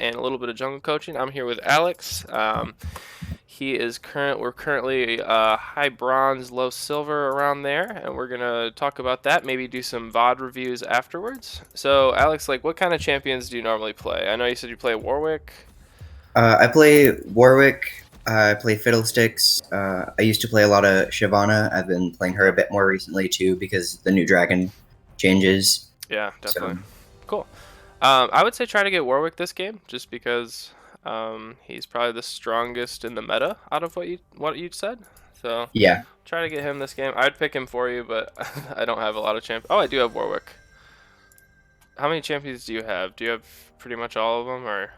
and a little bit of jungle coaching. I'm here with Alex. We're currently high bronze, low silver around there, and we're gonna talk about that. Maybe do some VOD reviews afterwards. So, Alex, like, what kind of champions do you normally play? I know you said you play Warwick. I play Warwick. I play Fiddlesticks. I used to play a lot of Shyvana. I've been playing her a bit more recently too because the new dragon changes. Yeah, So definitely. Cool. I would say try to get Warwick this game, just because he's probably the strongest in the meta out of what you said. So yeah, try to get him this game. I'd pick him for you, but I don't have a lot of champions. Oh, I do have Warwick. How many champions do you have? Do you have pretty much all of them, or?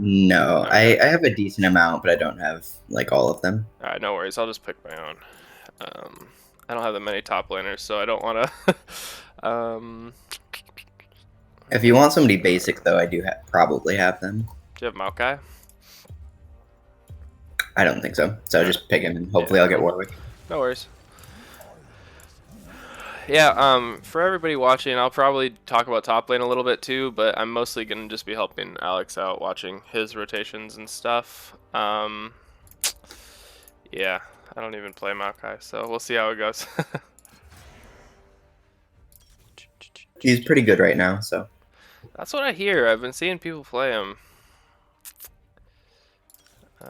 no, Okay. I have a decent amount, but I don't have like all of them. All right, no worries. I'll just pick my own. I don't have that many top laners, so I don't want to. If you want somebody basic though, I do probably have them. Do you have Maokai? I don't think so. So I'll Alright. just pick him and Yeah, hopefully I'll get Warwick. no worries. Yeah, for everybody watching, I'll probably talk about top lane a little bit too, but I'm mostly gonna just be helping Alex out, watching his rotations and stuff. Yeah, I don't even play Maokai, so we'll see how it goes. He's pretty good right now, so That's what I hear. I've been seeing people play him.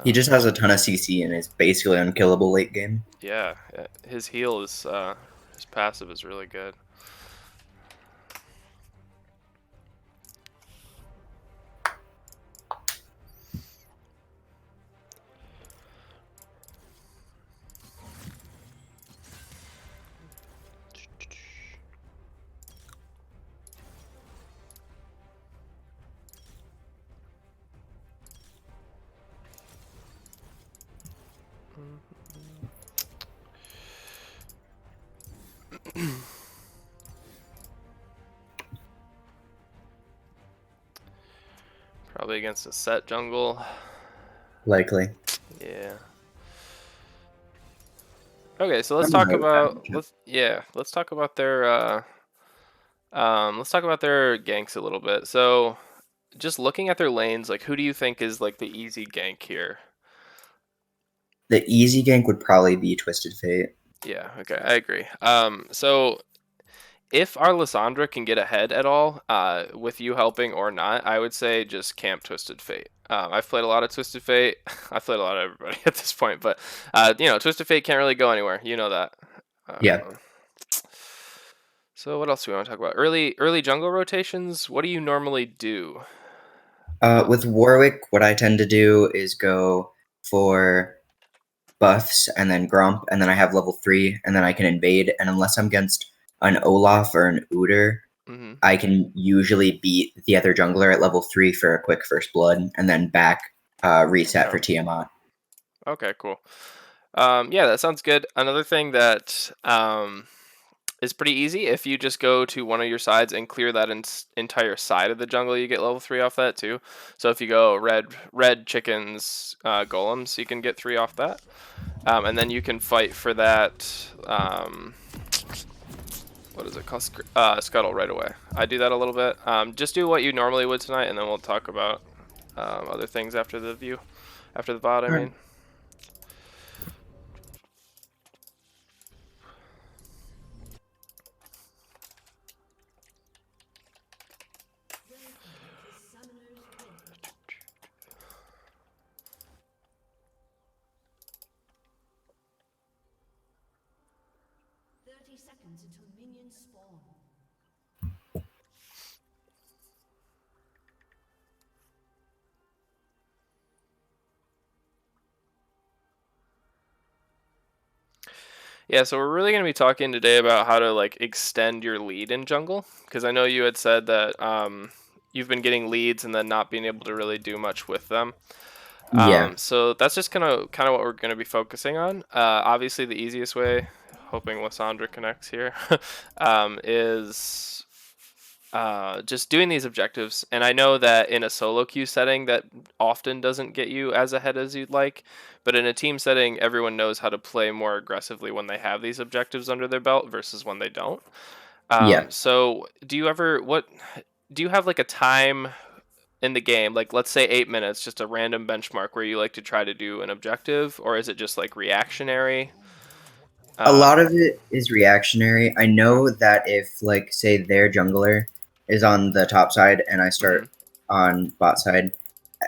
he just has a ton of CC and is basically unkillable late game. Yeah, his heal is his passive is really good. Probably against a set jungle. Likely. Yeah. Okay, so I let's don't talk know that about much. let's talk about their ganks a little bit. So, just looking at their lanes, like who do you think is like the easy gank here? The easy gank would probably be Twisted Fate. Yeah, okay, I agree. So if our Lysandra can get ahead at all, with you helping or not, I would say just camp Twisted Fate. I've played a lot of Twisted Fate. I've played a lot of everybody at this point, but Twisted Fate can't really go anywhere. You know that. Yeah. Uh, so what else do we want to talk about? Early jungle rotations. What do you normally do? With Warwick, what I tend to do is go for buffs and then Grump, and then I have level 3, and then I can invade. And unless I'm against an Olaf or an Udyr, Hmm. I can usually beat the other jungler at level 3 for a quick first blood, and then back reset for Okay. Tiamat. Okay. Cool. Yeah, that sounds good. Another thing that is pretty easy. If you just go to one of your sides and clear that entire side of the jungle, you get level 3 off that too. So if you go red chickens, golems, you can get 3 off that. And then you can fight for that. What is it called? Scuttle right away. I do that a little bit. Just do what you normally would tonight, and then we'll talk about other things after the VOD. I Alright. mean. 30 seconds until minions spawn. Yeah, so we're really going to be talking today about how to like extend your lead in jungle, because I know you had said that you've been getting leads and then not being able to really do much with them. Yeah. So that's just kind of what we're going to be focusing on. Obviously, the easiest way, hoping Lysandra connects here, is just doing these objectives. And I know that in a solo queue setting, that often doesn't get you as ahead as you'd like. But in a team setting, everyone knows how to play more aggressively when they have these objectives under their belt versus when they don't. Yeah. So do you have like a time in the game? Like, let's say 8 minutes, just a random benchmark where you like to try to do an objective, or is it just like reactionary? A lot of it is reactionary. I know that if, like, say their jungler is on the top side and I start on bot side,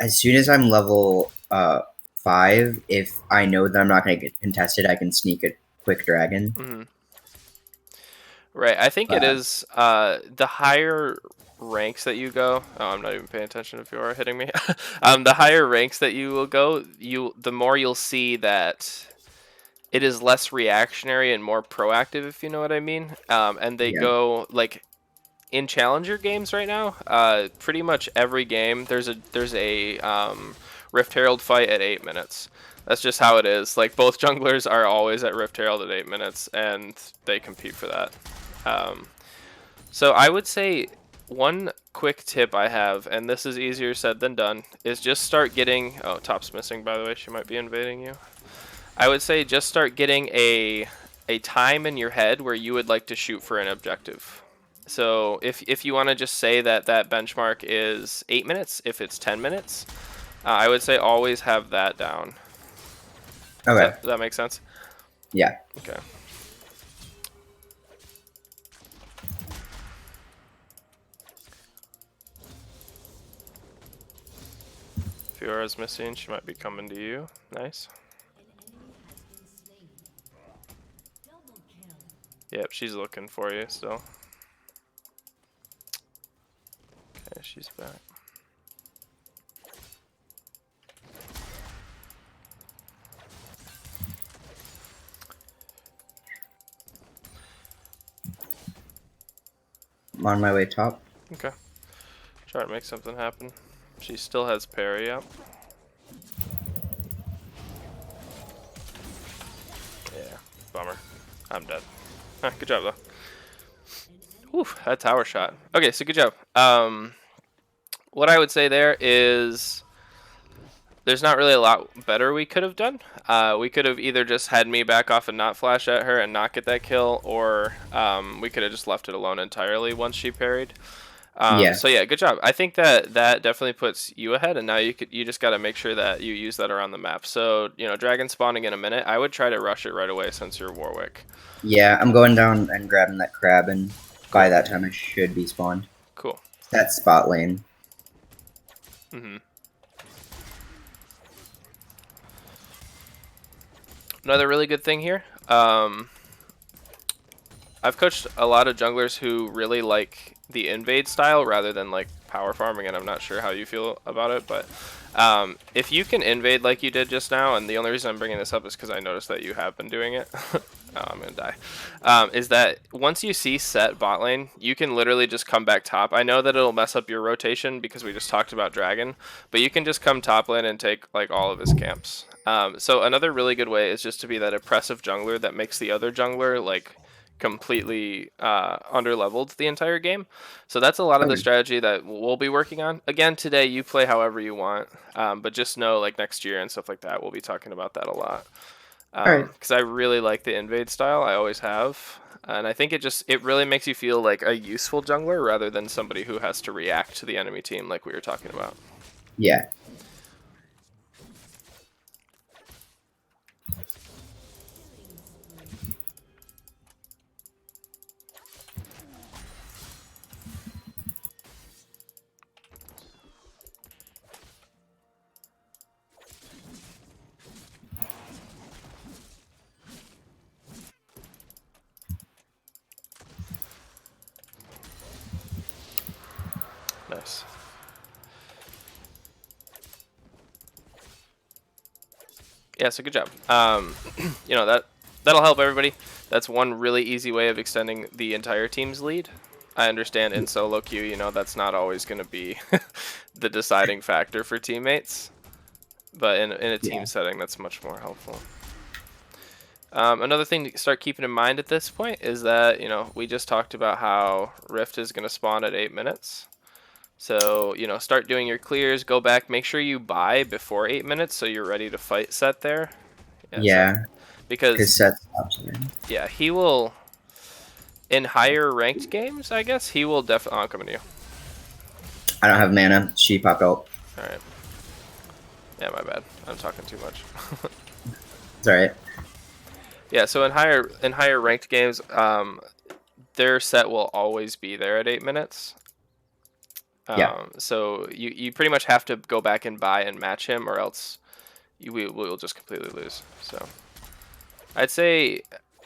as soon as I'm level 5, if I know that I'm not going to get contested, I can sneak a quick dragon. Mm-hmm. Right. I think it is the higher ranks that you go. Oh, I'm not even paying attention if you are hitting me. The higher ranks that you will go, the more you'll see that it is less reactionary and more proactive, if you know what I mean. And they go like in challenger games right now. Pretty much every game there's a Rift Herald fight at 8 minutes. That's just how it is. Like, both junglers are always at Rift Herald at 8 minutes, and they compete for that. So I would say one quick tip I have, and this is easier said than done, is just start getting... Oh, top's missing, by the way. She might be invading you. I would say just start getting a time in your head where you would like to shoot for an objective. So if you want to just say that that benchmark is 8 minutes, if it's 10 minutes, I would say always have that down. Okay. Does that make sense? Yeah. Okay. Fiora's missing. She might be coming to you. Nice. Yep, she's looking for you still. Okay, she's back. I'm on my way top. Okay. Try to make something happen. She still has parry up. Yeah, bummer. I'm dead. Good job though. Whew, that tower shot. Okay, so good job. What I would say there is there's not really a lot better we could have done. We could have either just had me back off and not flash at her and not get that kill, or we could have just left it alone entirely once she parried. So yeah, good job. I think that definitely puts you ahead, and now you just got to make sure that you use that around the map. So, you know, dragon spawning in a minute, I would try to rush it right away since you're Warwick. Yeah, I'm going down and grabbing that crab, and by that time I should be spawned. Cool. That spot lane. Mm-hmm. Another really good thing here. I've coached a lot of junglers who really like the invade style rather than like power farming, and I'm not sure how you feel about it, but if you can invade like you did just now, and the only reason I'm bringing this up is because I noticed that you have been doing it. Oh, I'm gonna die. Is that once you see set bot lane, you can literally just come back top. I know that it'll mess up your rotation because we just talked about dragon, but you can just come top lane and take like all of his camps. So another really good way is just to be that oppressive jungler that makes the other jungler like completely underleveled the entire game. So that's a lot of the strategy that we'll be working on. Again, today you play however you want, but just know like next year and stuff like that, we'll be talking about that a lot. Because I really like the invade style. I always have. And I think it really makes you feel like a useful jungler rather than somebody who has to react to the enemy team like we were talking about. Yeah. Nice. Yeah, so good job. You know, that'll help everybody. That's one really easy way of extending the entire team's lead. I understand in solo queue, you know, that's not always going to be the deciding factor for teammates. But in a team setting, that's much more helpful. Another thing to start keeping in mind at this point is that, you know, we just talked about how Rift is going to spawn at 8 minutes. So, you know, start doing your clears, go back, make sure you buy before 8 minutes so you're ready to fight Set there. Yeah. Because Set stops there. Yeah, he will, in higher ranked games, I guess, he will definitely... Oh, I'm coming to you. I don't have mana. She popped ult. All right. Yeah, my bad. I'm talking too much. It's alright. Yeah, so in higher ranked games, their set will always be there at 8 minutes. Yeah. So you pretty much have to go back and buy and match him, or else we'll just completely lose. So I'd say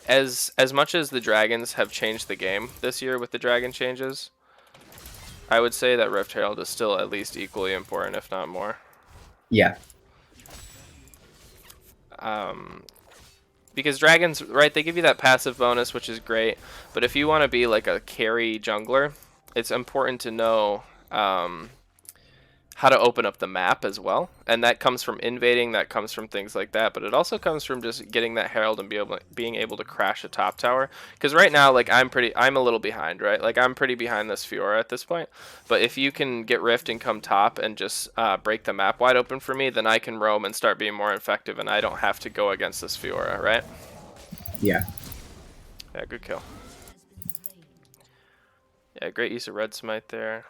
as much as the dragons have changed the game this year with the dragon changes, I would say that Rift Herald is still at least equally important, if not more. Yeah. Because dragons, right, they give you that passive bonus, which is great. But if you want to be like a carry jungler, it's important to know how to open up the map as well. And that comes from invading, that comes from things like that. But it also comes from just getting that herald and being able to crash a top tower. Because right now, like I'm a little behind, right? Like I'm pretty behind this Fiora at this point. But if you can get Rift and come top and just break the map wide open for me, then I can roam and start being more effective, and I don't have to go against this Fiora, right? Yeah. Yeah, good kill. Yeah, great use of red smite there.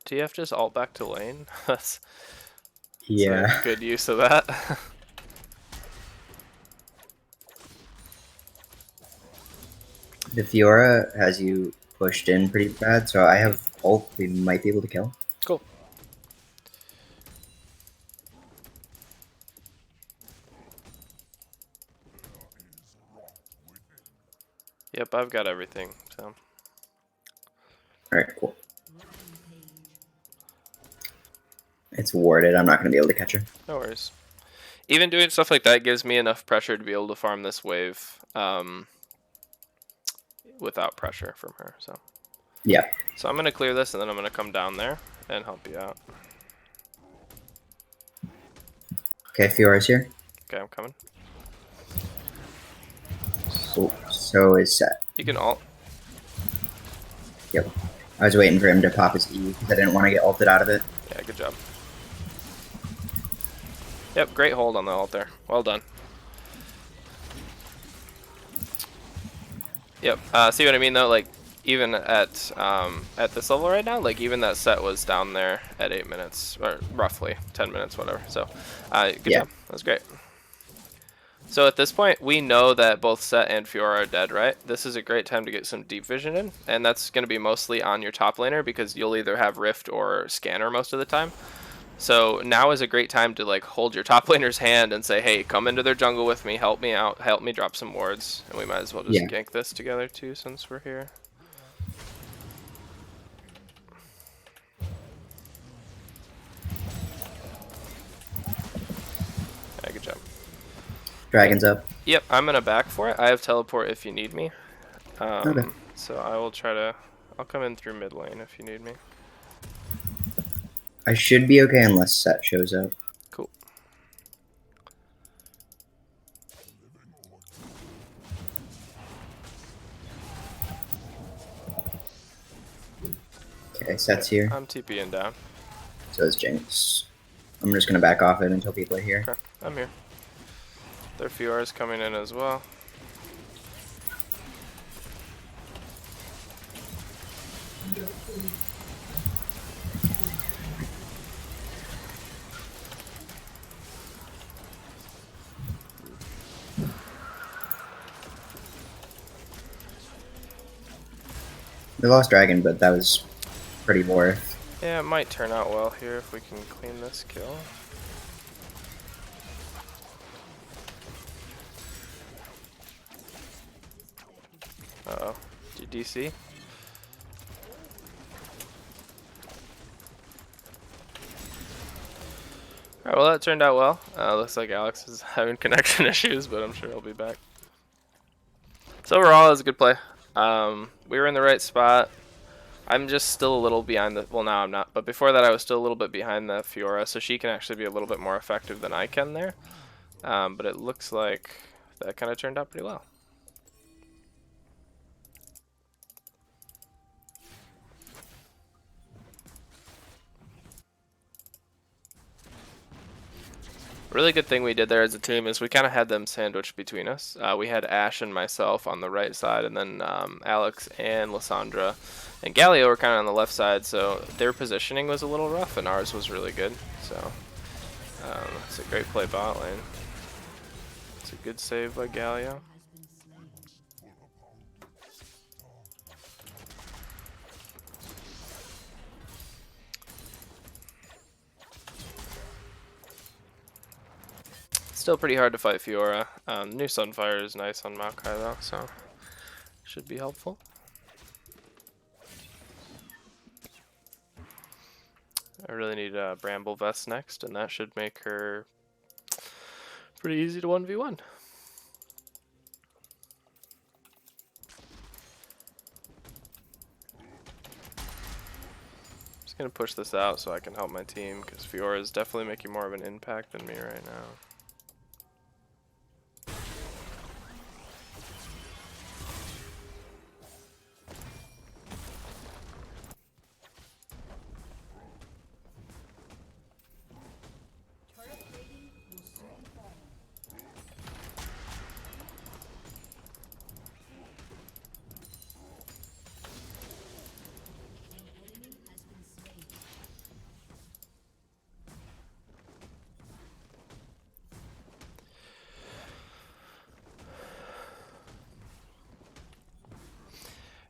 TF just ult back to lane. That's Yeah. a good use of that. The Fiora has you pushed in pretty bad, so I have ult we might be able to kill. Cool. Yep, I've got everything. So Alright, cool. It's warded. I'm not going to be able to catch her. no worries. Even doing stuff like that gives me enough pressure to be able to farm this wave without pressure from her. So Yeah. so I'm gonna clear this, and then I'm gonna come down there and help you out. Okay, Fiora's here. Okay, I'm coming. So is set. You can ult. Yep. I was waiting for him to pop his E because I didn't want to get ulted out of it. Yeah, good job. Yep, great hold on the ult there. Well done. Yep. See what I mean though? Like even at this level right now, like even that set was down there at 8 minutes or roughly 10 minutes, whatever. So, good job. That was great. So at this point, we know that both Set and Fiora are dead, right? This is a great time to get some deep vision in, and that's going to be mostly on your top laner because you'll either have Rift or Scanner most of the time. So now is a great time to like hold your top laner's hand and say, hey, come into their jungle with me, help me out, help me drop some wards, and we might as well just gank this together too since we're here. Yeah, good job. Dragon's up. Yep, I'm gonna back for it. I have teleport if you need me. Okay. So I will try to. I'll come in through mid lane if you need me. I should be okay unless Set shows up. Cool. Okay, Set's here. I'm TPing down. So is Jinx. I'm just gonna back off it until people are here. Okay, I'm here. Their Fiora's coming in as well. We lost Dragon, but that was pretty worth. Yeah, it might turn out well here if we can clean this kill. Uh-oh. DC? Alright, well that turned out well. Looks like Alex is having connection issues, but I'm sure he'll be back. So overall, it was a good play. We were in the right spot. I'm just still a little behind the... Well, now I'm not. But before that, I was still a little bit behind the Fiora, so she can actually be a little bit more effective than I can there. But it looks like that kind of turned out pretty well. Really good thing we did there as a team is we kind of had them sandwiched between us. We had Ash and myself on the right side, and then Alex and Lissandra and Galio were kind of on the left side, so their positioning was a little rough, and ours was really good. So it's a great play bot lane. It's a good save by Galio. Still pretty hard to fight Fiora. New Sunfire is nice on Maokai though, so should be helpful. I really need Bramble Vest next, and that should make her pretty easy to 1v1. Just gonna push this out so I can help my team, because Fiora is definitely making more of an impact than me right now.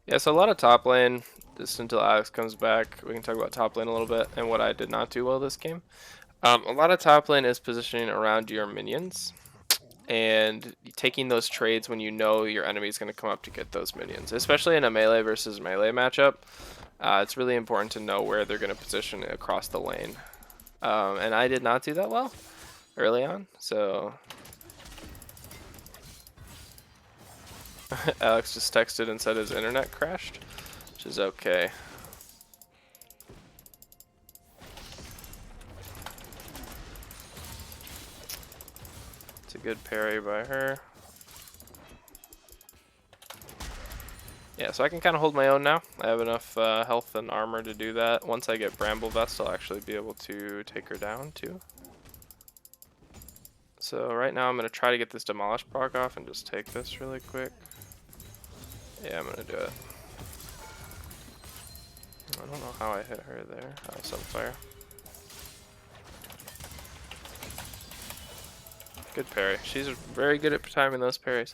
Yeah, so a lot of top lane, just until Alex comes back, we can talk about top lane a little bit and what I did not do well this game. A lot of top lane is positioning around your minions and taking those trades when you know your enemy is going to come up to get those minions, especially in a melee versus melee matchup. It's really important to know where they're going to position across the lane. And I did not do that well early on, so... Alex just texted and said his internet crashed, which is okay. It's a good parry by her. Yeah, so I can kind of hold my own now. I have enough health and armor to do that. Once I get Bramble Vest, I'll actually be able to take her down too. So right now I'm going to try to get this Demolish proc off and just take this really quick. Yeah, I'm gonna do it. I don't know how I hit her there. Oh, Sunfire. Good parry. She's very good at timing those parries.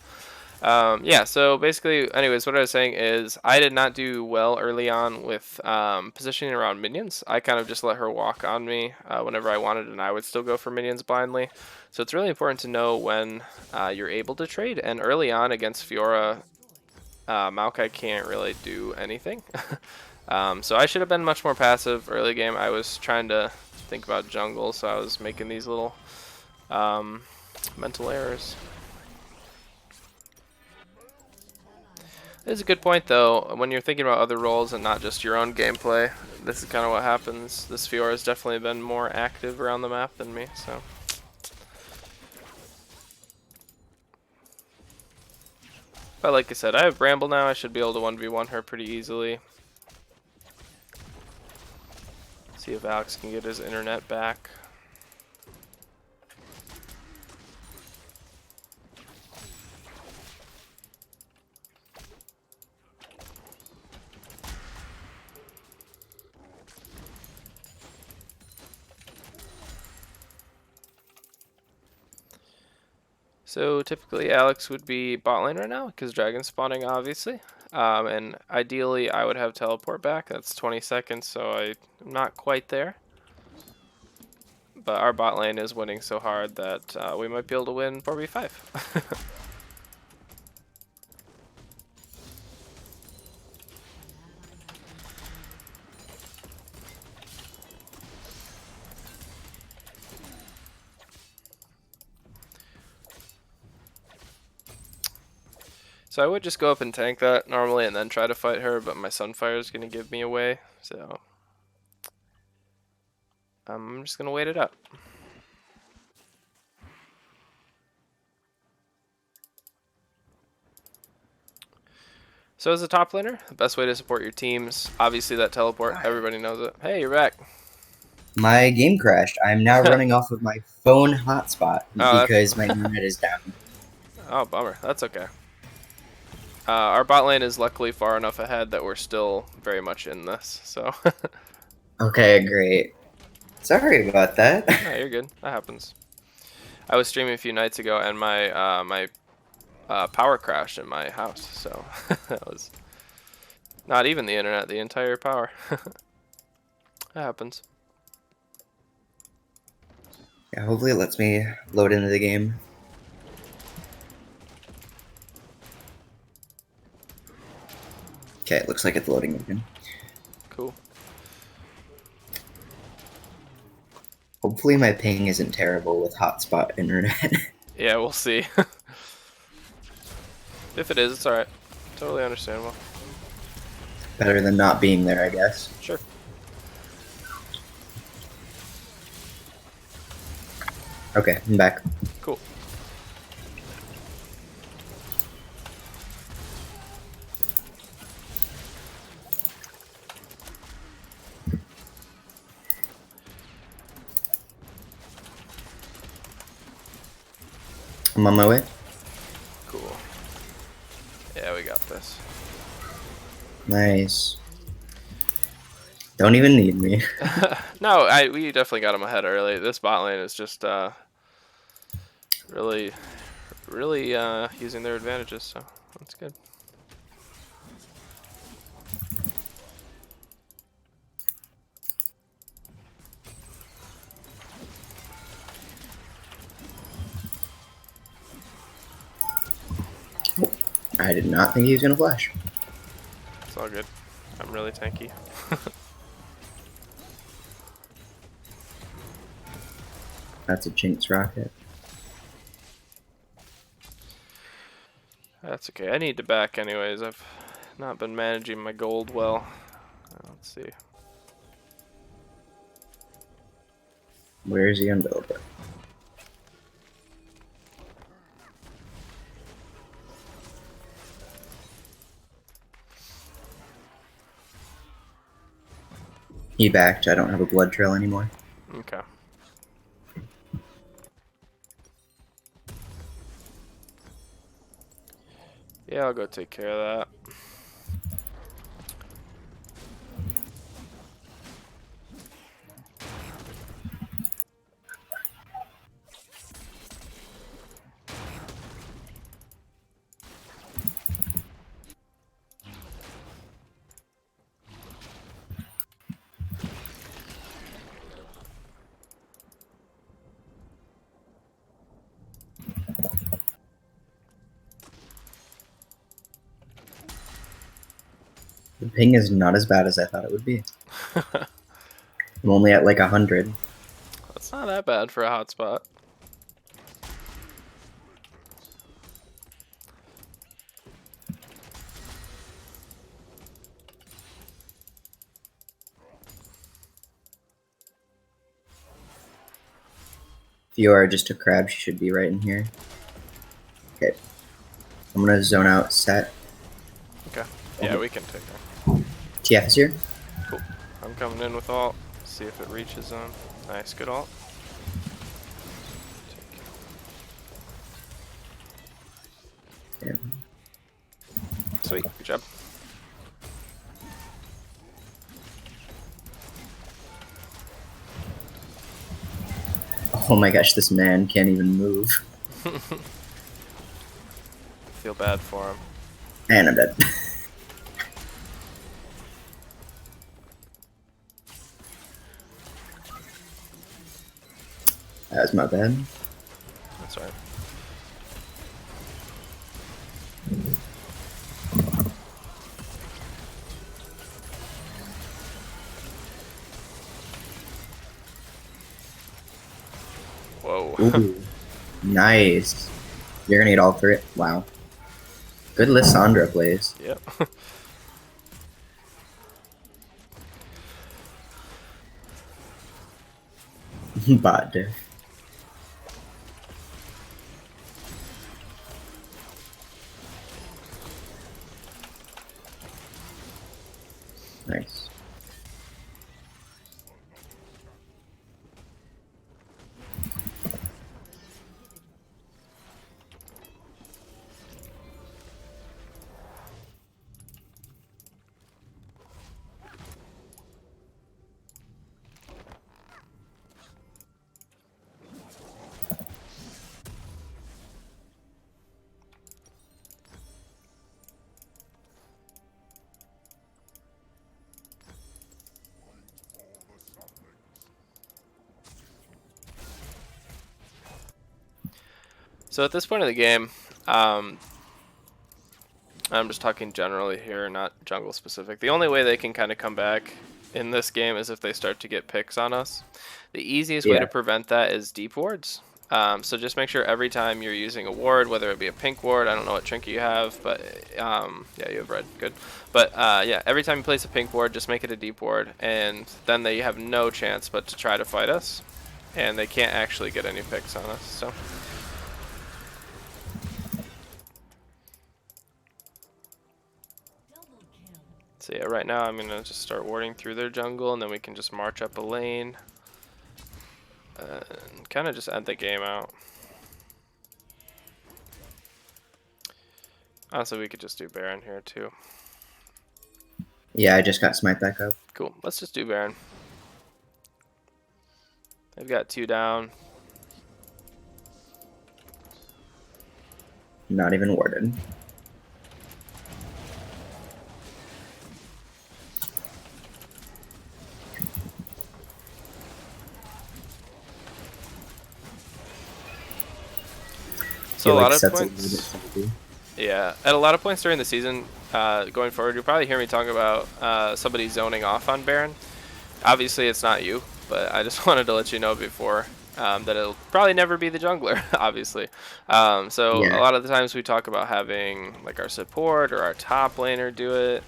Yeah, so basically, anyways, what I was saying is I did not do well early on with positioning around minions. I kind of just let her walk on me whenever I wanted, and I would still go for minions blindly. So it's really important to know when you're able to trade, and early on against Fiora, Maokai can't really do anything. So I should have been much more passive early game. I was trying to think about jungle, so I was making these little mental errors. It's a good point though, when you're thinking about other roles and not just your own gameplay. This is kind of what happens. This Fiora has definitely been more active around the map than me, so. But like I said, I have Bramble now. I should be able to 1v1 her pretty easily. See if Alex can get his internet back. So typically Alex would be bot lane right now because Dragon's spawning, obviously. And ideally, I would have teleport back. That's 20 seconds, so I'm not quite there. But our bot lane is winning so hard that we might be able to win 4v5. So I would just go up and tank that normally and then try to fight her, but my Sunfire is going to give me away, so I'm just going to wait it up. So as a top laner, the best way to support your teams, obviously that teleport, everybody knows it. Hey, you're back. My game crashed. I'm now running off of my phone hotspot Oh, because my internet is down. Oh, bummer. That's okay. Our bot lane is luckily far enough ahead that we're still very much in this, so. Okay, great. Sorry about that. Yeah, you're good. That happens. I was streaming a few nights ago and my power crashed in my house, so that was not even the internet, the entire power. That happens. Yeah, hopefully it lets me load into the game. Okay, it looks like it's loading again. Cool. Hopefully my ping isn't terrible with hotspot internet. Yeah, we'll see. If it is, it's alright. Totally understandable. Better than not being there, I guess. Sure. Okay, I'm back. Cool. I'm on my way. Cool. Yeah, we got this. Nice. Don't even need me. No, we definitely got him ahead early. This bot lane is just really using their advantages, so that's good. I did not think he was gonna flash. It's all good. I'm really tanky. That's a Jinx rocket. That's okay. I need to back anyways. I've not been managing my gold well. Let's see. Where is he on Builder? He backed. I don't have a blood trail anymore. Okay. Yeah, I'll go take care of that. The ping is not as bad as I thought it would be. I'm only at like 100. That's not that bad for a hotspot. If you are just a crab, she should be right in here. Okay. I'm gonna zone out set. Okay. Yeah, we can take her. TF is here. Cool. I'm coming in with ult. See if it reaches them. Nice, good ult. Yeah. Sweet, good job. Oh my gosh, this man can't even move. Feel bad for him. And I'm dead. That's my bad. That's all right. Whoa. Ooh, nice. You're gonna get all three. Wow. Good Lissandra plays. Yep. Bot diff. Nice. So at this point of the game, I'm just talking generally here, not jungle specific. The only way they can kind of come back in this game is if they start to get picks on us. The easiest way Yeah. to prevent that is deep wards. So just make sure every time you're using a ward, whether it be a pink ward, I don't know what trinket you have, but yeah, you have red, good. But yeah, every time you place a pink ward, just make it a deep ward, and then they have no chance but to try to fight us, and they can't actually get any picks on us. So. So yeah, right now I'm gonna just start warding through their jungle, and then we can just march up a lane and kind of just end the game out. Honestly, we could just do Baron here too. Yeah, I just got smite back up. Cool. Let's just do Baron. They've got 2 down. Not even warded. So a lot of sets a points. little bit salty. Yeah, at a lot of points during the season, going forward, you'll probably hear me talk about somebody zoning off on Baron. Obviously, it's not you, but I just wanted to let you know before that it'll probably never be the jungler, obviously. So Yeah. a lot of the times we talk about having like our support or our top laner do it.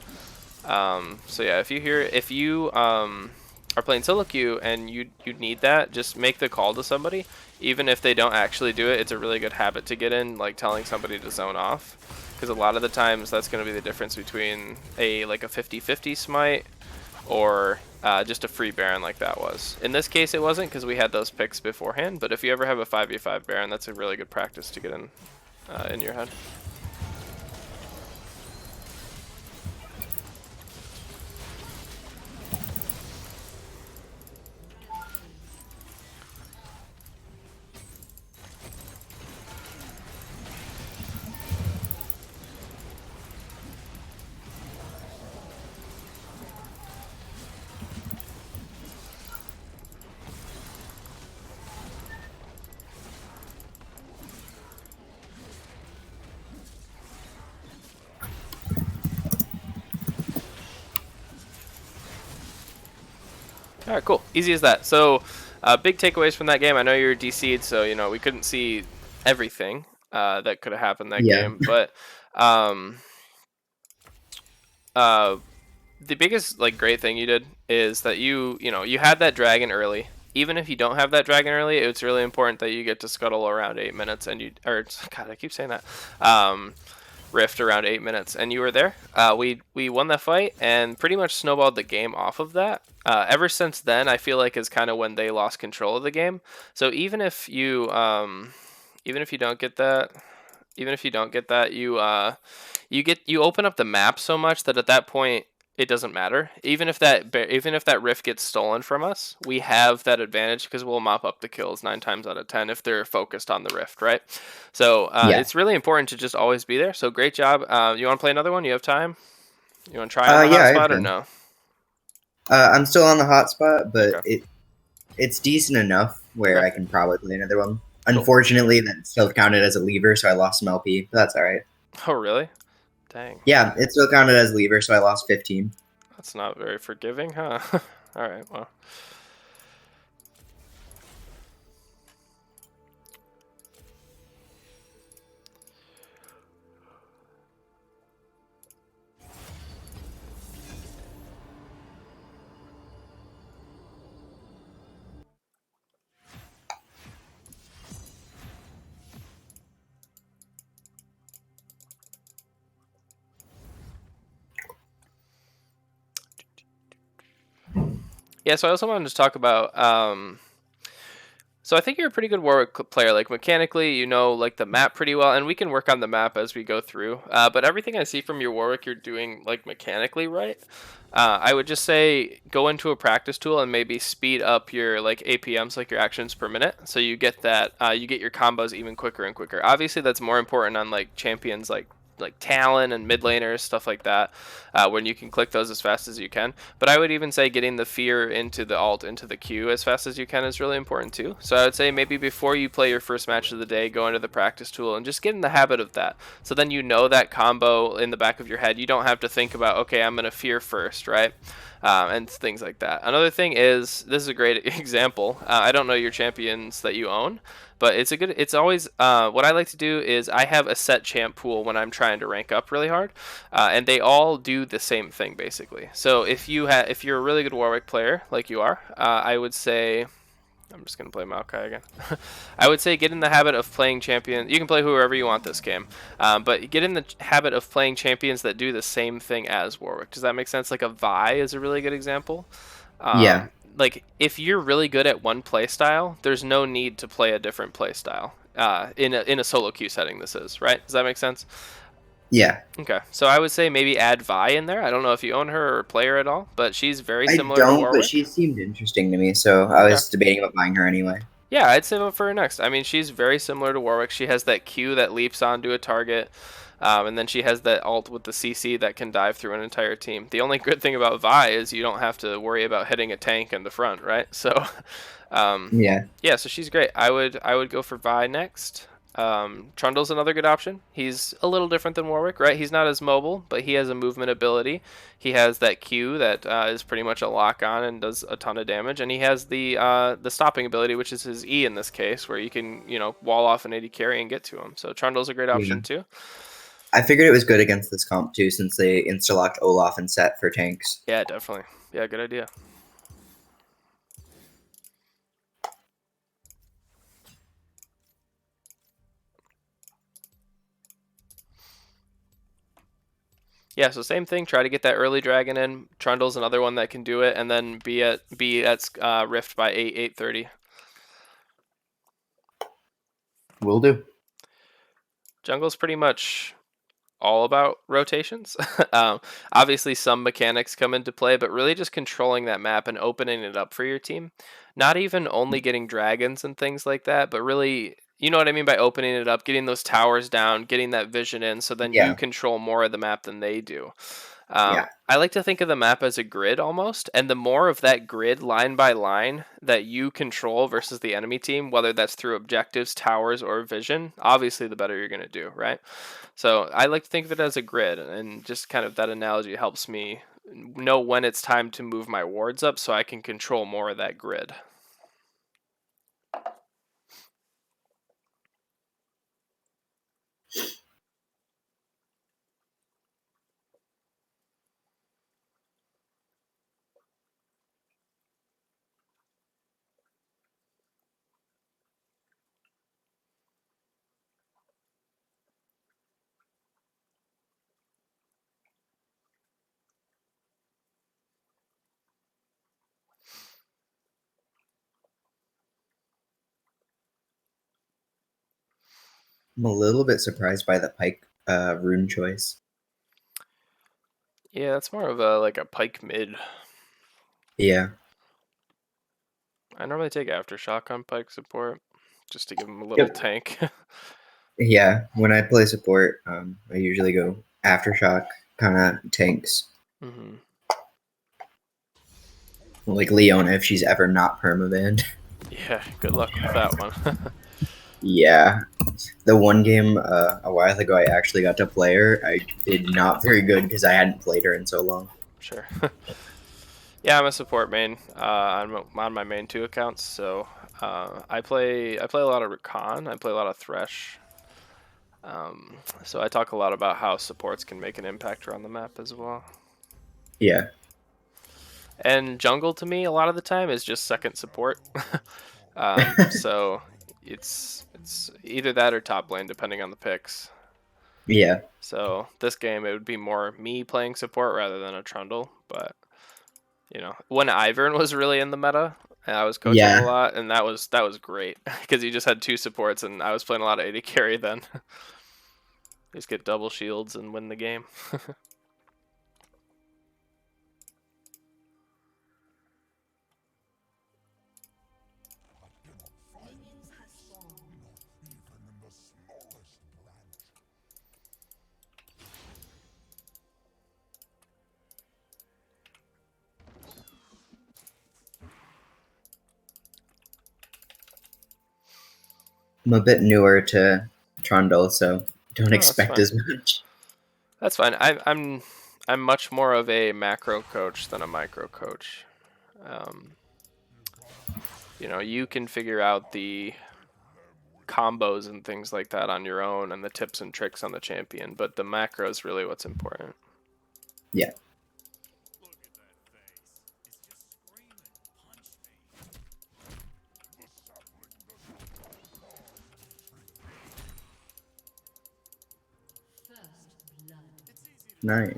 So yeah, if you are playing solo queue and you need that, just make the call to somebody. Even if they don't actually do it, it's a really good habit to get in, like telling somebody to zone off. Because a lot of the times that's going to be the difference between a 50-50 smite or just a free Baron like that was. In this case it wasn't because we had those picks beforehand, but if you ever have a 5v5 Baron, that's a really good practice to get in your head. All right, cool. Easy as that. So, big takeaways from that game. I know you're DC'd, so you know we couldn't see everything that could have happened that Yeah. game. But the biggest great thing you did is that you had that dragon early. Even if you don't have that dragon early, it's really important that you get to scuttle around 8 minutes, and God, I keep saying that. Rift around 8 minutes, and you were there. We won that fight and pretty much snowballed the game off of that. Ever since then, I feel like is kind of when they lost control of the game. So even if you don't get that, you open up the map so much that at that point it doesn't matter. Even if that rift gets stolen from us, we have that advantage because we'll mop up the kills 9 times out of 10 if they're focused on the rift, right? So Yeah. it's really important to just always be there. So great job. You want to play another one? You have time? You want to try on the Yeah, I have hotspot or time. no? I'm still on the hotspot, but Okay. it's decent enough where Okay. I can probably play another one. Unfortunately, that still counted as a lever, so I lost some LP. But that's all right. Oh, really? Dang. Yeah, it still counted as lever, so I lost 15. That's not very forgiving, huh? All right, well. Yeah, so I also wanted to talk about so I think you're a pretty good Warwick player. Like mechanically, you know, like the map pretty well, and we can work on the map as we go through. But everything I see from your Warwick, you're doing like mechanically right. I would just say go into a practice tool and maybe speed up your like APMs, like your actions per minute, so you get that you get your combos even quicker and quicker. Obviously, that's more important on like champions like Talon and mid laners, stuff like that, when you can click those as fast as you can. But I would even say getting the fear into the alt, into the Q as fast as you can is really important too. So I would say maybe before you play your first match of the day, go into the practice tool and just get in the habit of that. So then you know that combo in the back of your head. You don't have to think about, okay, I'm going to fear first, right? And things like that. Another thing is, this is a great example. I don't know your champions that you own, but it's always what I like to do is I have a set champ pool when I'm trying to rank up really hard, and they all do the same thing basically. So if you're a really good Warwick player like you are, I would say, I'm just gonna play Maokai again. I would say get in the habit of playing champions. You can play whoever you want this game, but get in the habit of playing champions that do the same thing as Warwick. Does that make sense? Like a Vi is a really good example. Yeah. Like if you're really good at one play style, there's no need to play a different play style. In a solo queue setting, this is right. Does that make sense? Yeah. Okay, so I would say maybe add Vi in there. I don't know if you own her or play her at all, but she's very I similar to don't, but Warwick. she seemed interesting to me, so I Okay. was debating about buying her anyway. Yeah, I'd save up for her next. I mean, she's very similar to Warwick. She has that Q that leaps onto a target, and then she has that ult with the CC that can dive through an entire team. The only good thing about Vi is you don't have to worry about hitting a tank in the front, right? So, Yeah. yeah, so she's great. I would go for Vi next. Trundle's another good option. He's a little different than Warwick, right? He's not as mobile, but he has a movement ability. He has that Q that is pretty much a lock on and does a ton of damage, and he has the stopping ability, which is his E in this case, where you can wall off an AD carry and get to him. So Trundle's a great Yeah. option too. I figured it was good against this comp too, since they insta-locked Olaf and Set for tanks. Yeah, definitely. Yeah, good idea. Yeah, so same thing. Try to get that early dragon in. Trundle's another one that can do it, and then be at Rift by 8:30. Will do. Jungle's pretty much all about rotations. Obviously, some mechanics come into play, but really just controlling that map and opening it up for your team. Not even only getting dragons and things like that, but really, you know what I mean by opening it up, getting those towers down, getting that vision in, so then you Yeah. control more of the map than they do. Yeah. I like to think of the map as a grid almost, and the more of that grid line by line that you control versus the enemy team, whether that's through objectives, towers, or vision, obviously the better you're going to do, right? So I like to think of it as a grid, and just kind of that analogy helps me know when it's time to move my wards up so I can control more of that grid. I'm a little bit surprised by the Pike rune choice. Yeah, that's more of a pike mid. Yeah. I normally take Aftershock on pike support just to give him a little Yep. tank. Yeah. When I play support, I usually go Aftershock kind of tanks. hmm Like Leona if she's ever not permabanned. Yeah, good luck with that one. Yeah. The one game a while ago I actually got to play her. I did not very good because I hadn't played her in so long. Sure. Yeah, I'm a support main. I'm on my main 2 accounts, so I play a lot of Rakan. I play a lot of Thresh. So I talk a lot about how supports can make an impact around the map as well. Yeah. And jungle to me a lot of the time is just second support. So it's either that or top lane depending on the picks. Yeah. So this game it would be more me playing support rather than a Trundle, but you know, when Ivern was really in the meta, and I was coaching him a Yeah. lot, and that was great because he just had 2 supports, and I was playing a lot of AD carry then. Just get double shields and win the game. Minions have spawned. I'm a bit newer to Trundle, so don't Oh, that's expect fine. as much. That's fine. I'm much more of a macro coach than a micro coach. Um, you know, you can figure out the combos and things like that on your own and the tips and tricks on the champion, but the macro is really what's important. Yeah. First blood. Nice.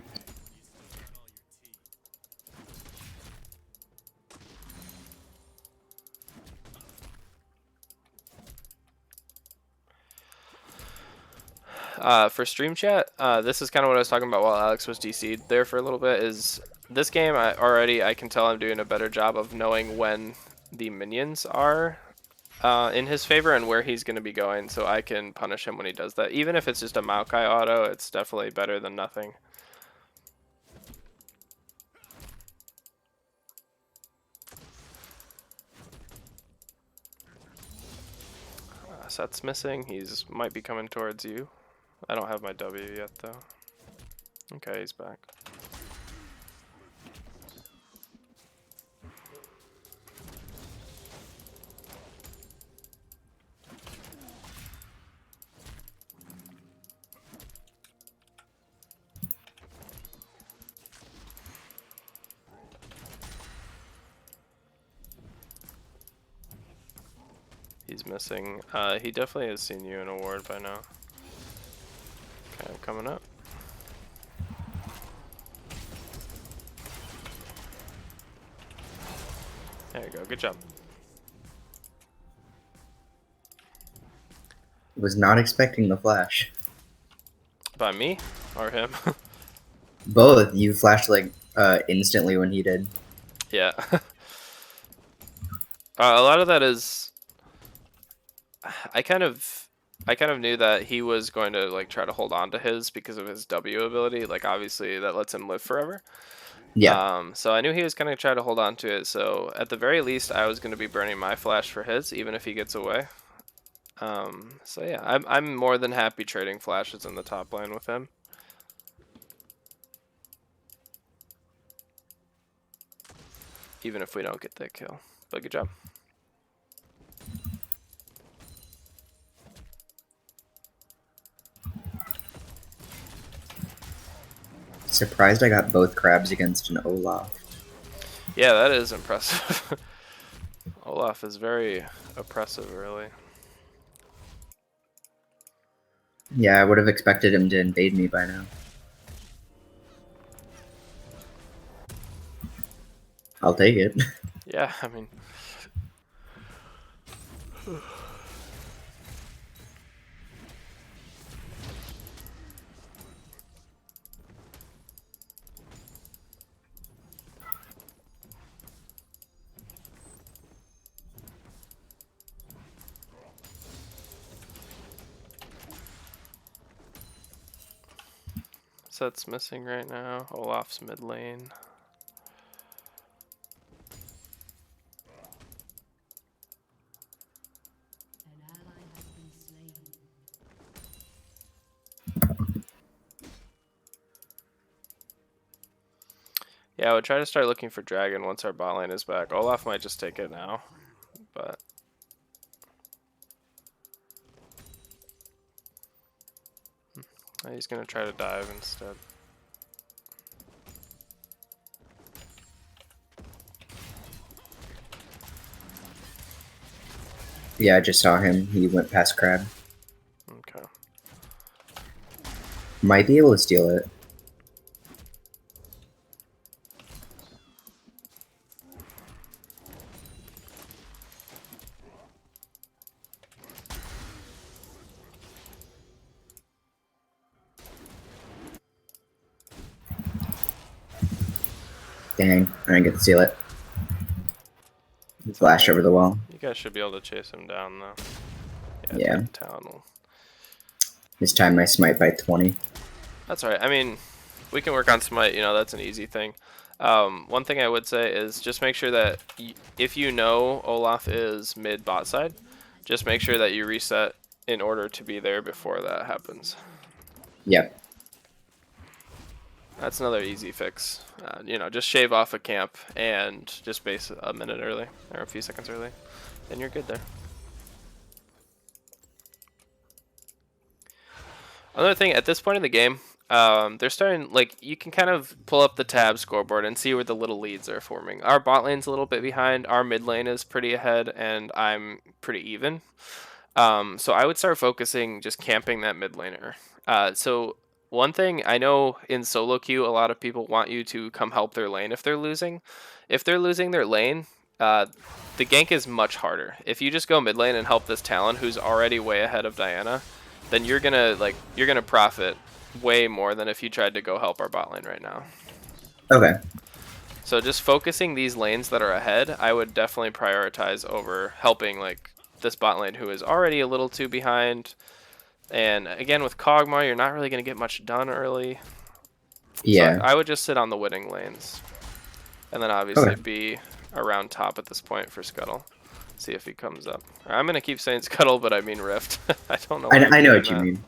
For stream chat, this is kind of what I was talking about while Alex was DC'd there for a little bit. Is this game I can tell I'm doing a better job of knowing when the minions are in his favor and where he's going to be going, so I can punish him when he does that. Even if it's just a Maokai auto, it's definitely better than nothing. Seth's missing. He's might be coming towards you. I don't have my W yet though. Okay, he's back. He's missing. He definitely has seen you in a ward by now. Okay, I'm coming up. There you go. Good job. Was not expecting the flash. By me or him? Both. You flashed like instantly when he did. Yeah. A lot of that is I kind of knew that he was going to like try to hold on to his because of his W ability. Like obviously that lets him live forever. Yeah. So I knew he was going to try to hold on to it. So at the very least, I was going to be burning my flash for his, even if he gets away. So yeah, I'm more than happy trading flashes in the top lane with him. Even if we don't get that kill. But good job. Surprised I got both crabs against an Olaf. Yeah, that is impressive. Olaf is very oppressive, really. Yeah, I would have expected him to invade me by now. I'll take it. Yeah, I mean... Set's missing right now. Olaf's mid lane. Yeah, I would try to start looking for dragon once our bot lane is back. Olaf might just take it now, but he's gonna try to dive instead. Yeah, I just saw him. He went past crab. Okay. Might be able to steal it. Dang, I didn't get to steal it. He flashed over the wall. You guys should be able to chase him down though. Yeah. take the town will. This time I smite by 20. That's all right. I mean, we can work on smite. You know, that's an easy thing. One thing I would say is just make sure that if you know Olaf is mid bot side, just make sure that you reset in order to be there before that happens. Yep. That's another easy fix. You know, just shave off a camp and just base a minute early or a few seconds early, and you're good there. Another thing, at this point in the game, they're starting, like, you can kind of pull up the tab scoreboard and see where the little leads are forming. Our bot lane's a little bit behind, our mid lane is pretty ahead, and I'm pretty even. So I would start focusing just camping that mid laner. So one thing, I know in solo queue, a lot of people want you to come help their lane if they're losing. If they're losing their lane, the gank is much harder. If you just go mid lane and help this Talon who's already way ahead of Diana, then you're gonna profit way more than if you tried to go help our bot lane right now. Okay. So just focusing these lanes that are ahead, I would definitely prioritize over helping like this bot lane who is already a little too behind. And again, with Kog'Maw, you're not really gonna get much done early. Yeah. So I would just sit on the winning lanes, and then obviously be around top at this point for Scuttle. See if he comes up. I'm gonna keep saying Scuttle, but I mean Rift. I don't know. I know what you mean.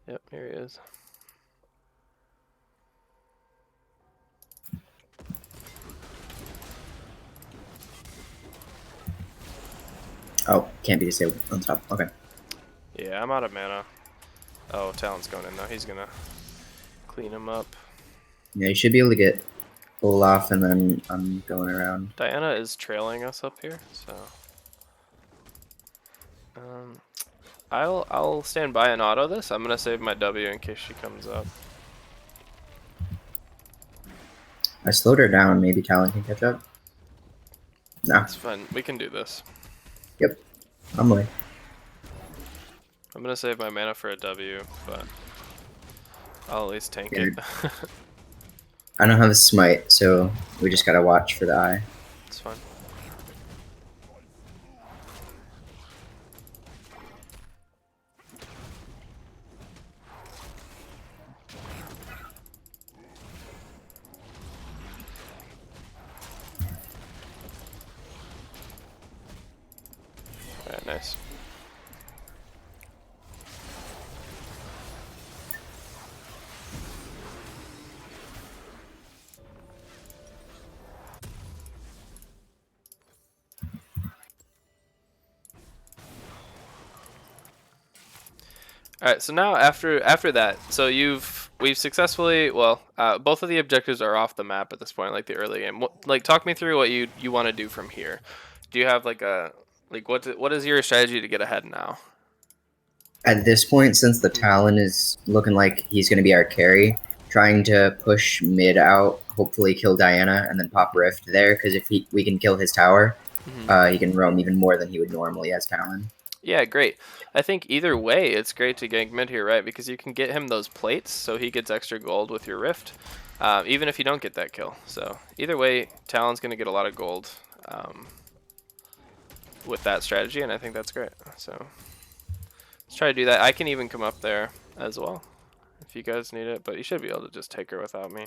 Yep, here he is. Oh, can't be disabled on top. Okay. Yeah, I'm out of mana. Oh, Talon's going in though. He's gonna clean him up. Yeah, you should be able to get Olaf, and then I'm going around. Diana is trailing us up here, so I'll stand by and auto this. I'm gonna save my W in case she comes up. I slowed her down. Maybe Talon can catch up. No. It's fine. We can do this. Yep. I'm away. I'm gonna save my mana for a W, but I'll at least tank it. I don't have a smite, so we just gotta watch for the eye. It's fine. Alright, nice. All right, so now after that, so we've successfully, well, both of the objectives are off the map at this point, like the early game. Like, talk me through what you want to do from here. Do you have like what is your strategy to get ahead now? At this point, since the Talon is looking like he's gonna be our carry, trying to push mid out, hopefully kill Diana, and then pop Rift there, because if we can kill his tower, he can roam even more than he would normally as Talon. Yeah, great. I think either way, it's great to gank mid here, right? Because you can get him those plates, so he gets extra gold with your Rift, even if you don't get that kill. So either way, Talon's going to get a lot of gold with that strategy, and I think that's great. So let's try to do that. I can even come up there as well if you guys need it, but you should be able to just take her without me.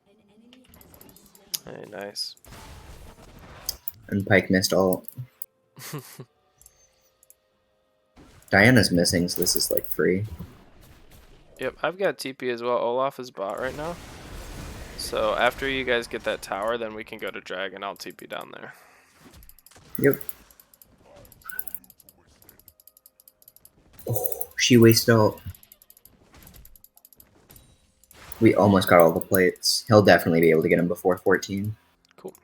An enemy has been slain. Hey, nice. And Pike missed all. Diana's missing, so this is like free. Yep, I've got TP as well. Olaf is bot right now. So after you guys get that tower, then we can go to Dragon. I'll TP down there. Yep. Oh, she wasted all. We almost got all the plates. He'll definitely be able to get him before 14. Cool.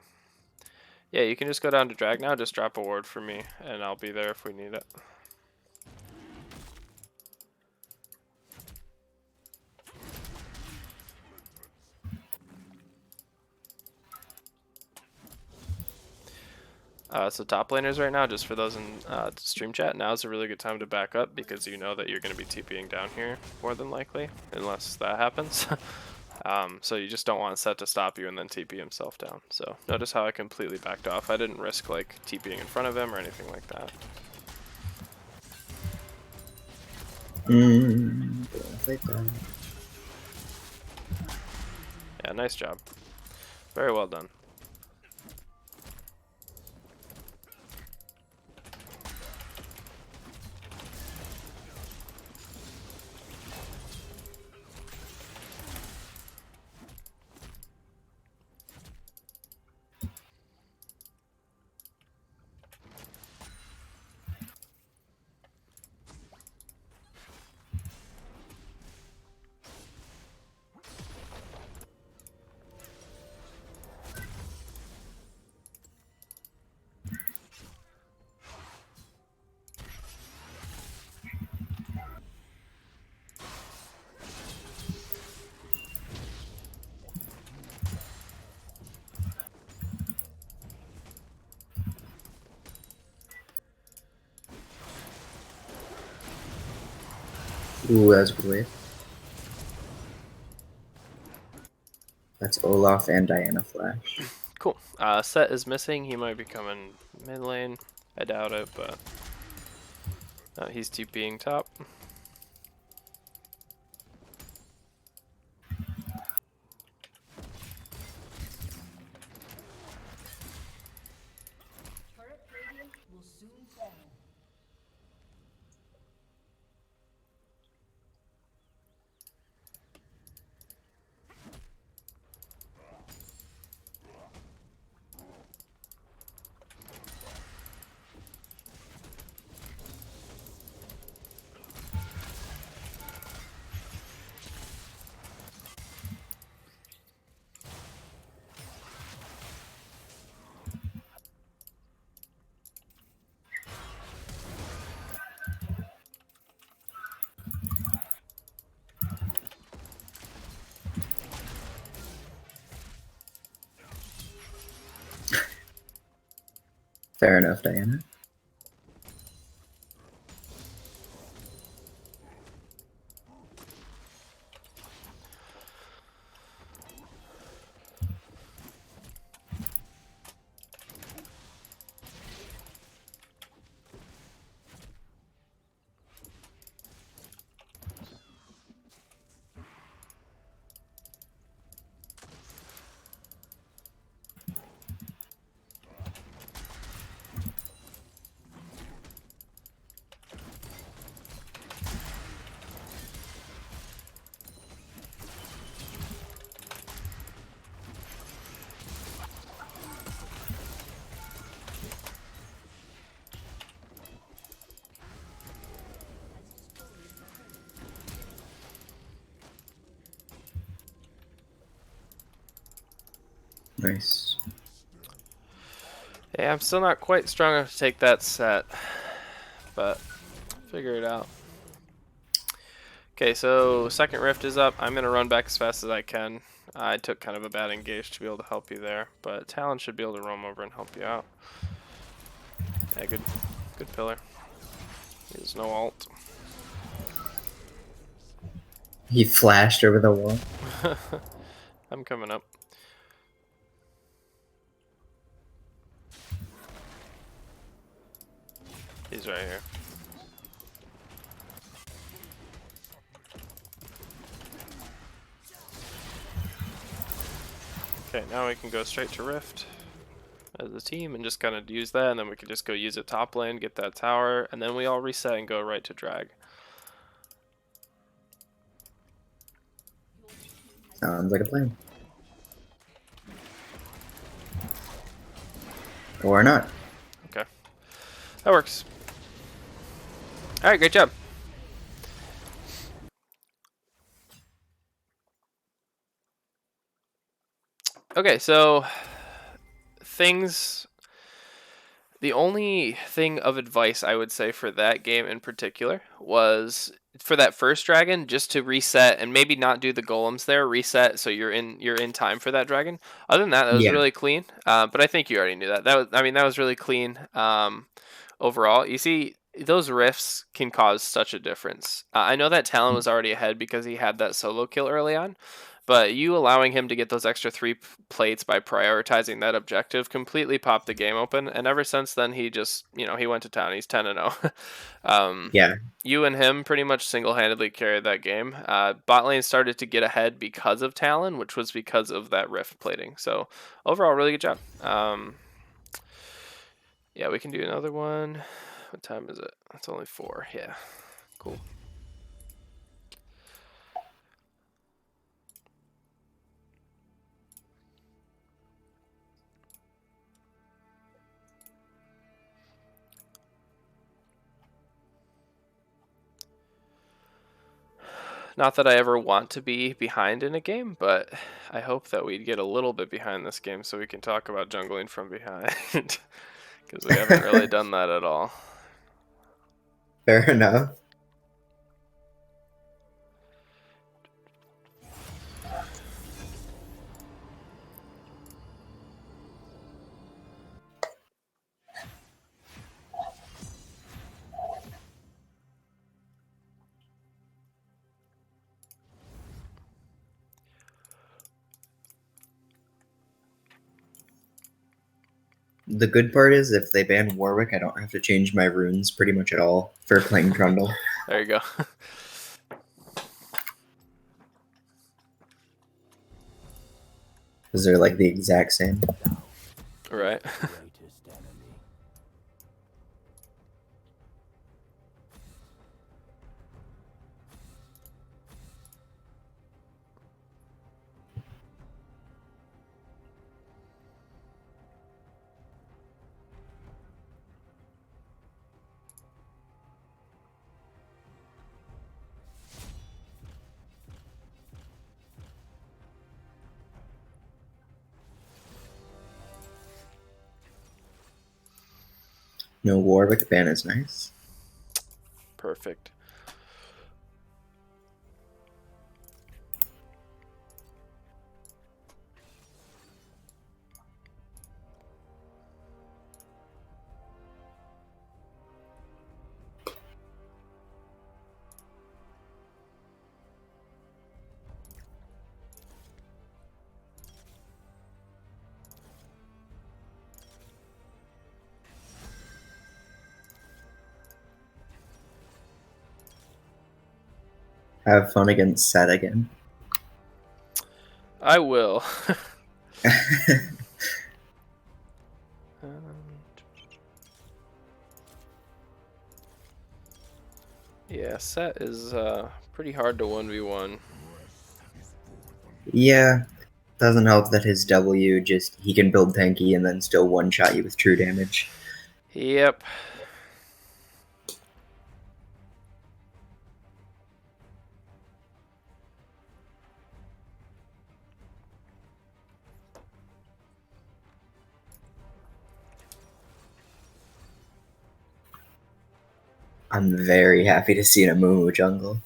Yeah, you can just go down to Drag now. Just drop a ward for me, and I'll be there if we need it. So top laners right now, just for those in stream chat, now is a really good time to back up because you know that you're going to be TPing down here more than likely, unless that happens. So you just don't want Set to stop you and then TP himself down. So notice how I completely backed off. I didn't risk like TPing in front of him or anything like that. Like that. Yeah, nice job. Very well done. Ooh, that's a good wave. That's Olaf and Diana Flash. Cool. Set is missing. He might be coming mid lane. I doubt it, but he's TPing top. Turret plating will soon fall. Fair enough, Diana. Nice. Yeah, I'm still not quite strong enough to take that set, but figure it out. Okay, so second rift is up. I'm gonna run back as fast as I can. I took kind of a bad engage to be able to help you there, but Talon should be able to roam over and help you out. Yeah, good pillar. There's no ult. He flashed over the wall. I'm coming up. He's right here. Okay, now we can go straight to Rift as a team and just kind of use that, and then we can just go use it top lane, get that tower, and then we all reset and go right to drag. Sounds like a plan. Or not. Okay. That works. Alright, great job. Okay, so things. The only thing of advice I would say for that game in particular was for that first dragon just to reset and maybe not do the golems there, reset so you're in time for that dragon. Other than that, that was Yeah. really clean. But I think you already knew that. That was really clean overall. You see, those rifts can cause such a difference. I know that Talon was already ahead because he had that solo kill early on. But you allowing him to get those extra 3 plates by prioritizing that objective completely popped the game open. And ever since then, he just, he went to town. He's 10-0. Yeah. You and him pretty much single-handedly carried that game. Bot lane started to get ahead because of Talon, which was because of that rift plating. So overall, really good job. Yeah, we can do another one. What time is it? It's only 4. Yeah, cool. Not that I ever want to be behind in a game, but I hope that we get a little bit behind this game so we can talk about jungling from behind. Because we haven't really done that at all. Fair enough. The good part is if they ban Warwick, I don't have to change my runes pretty much at all for playing Trundle. There you go. Because they're like the exact same. Right. No Warwick ban is nice. Perfect. Have fun against Set again. I will. Yeah, Set is pretty hard to 1v1. Yeah. Doesn't help that his W he can build tanky and then still one-shot you with true damage. Yep. I'm very happy to see an Amumu jungle.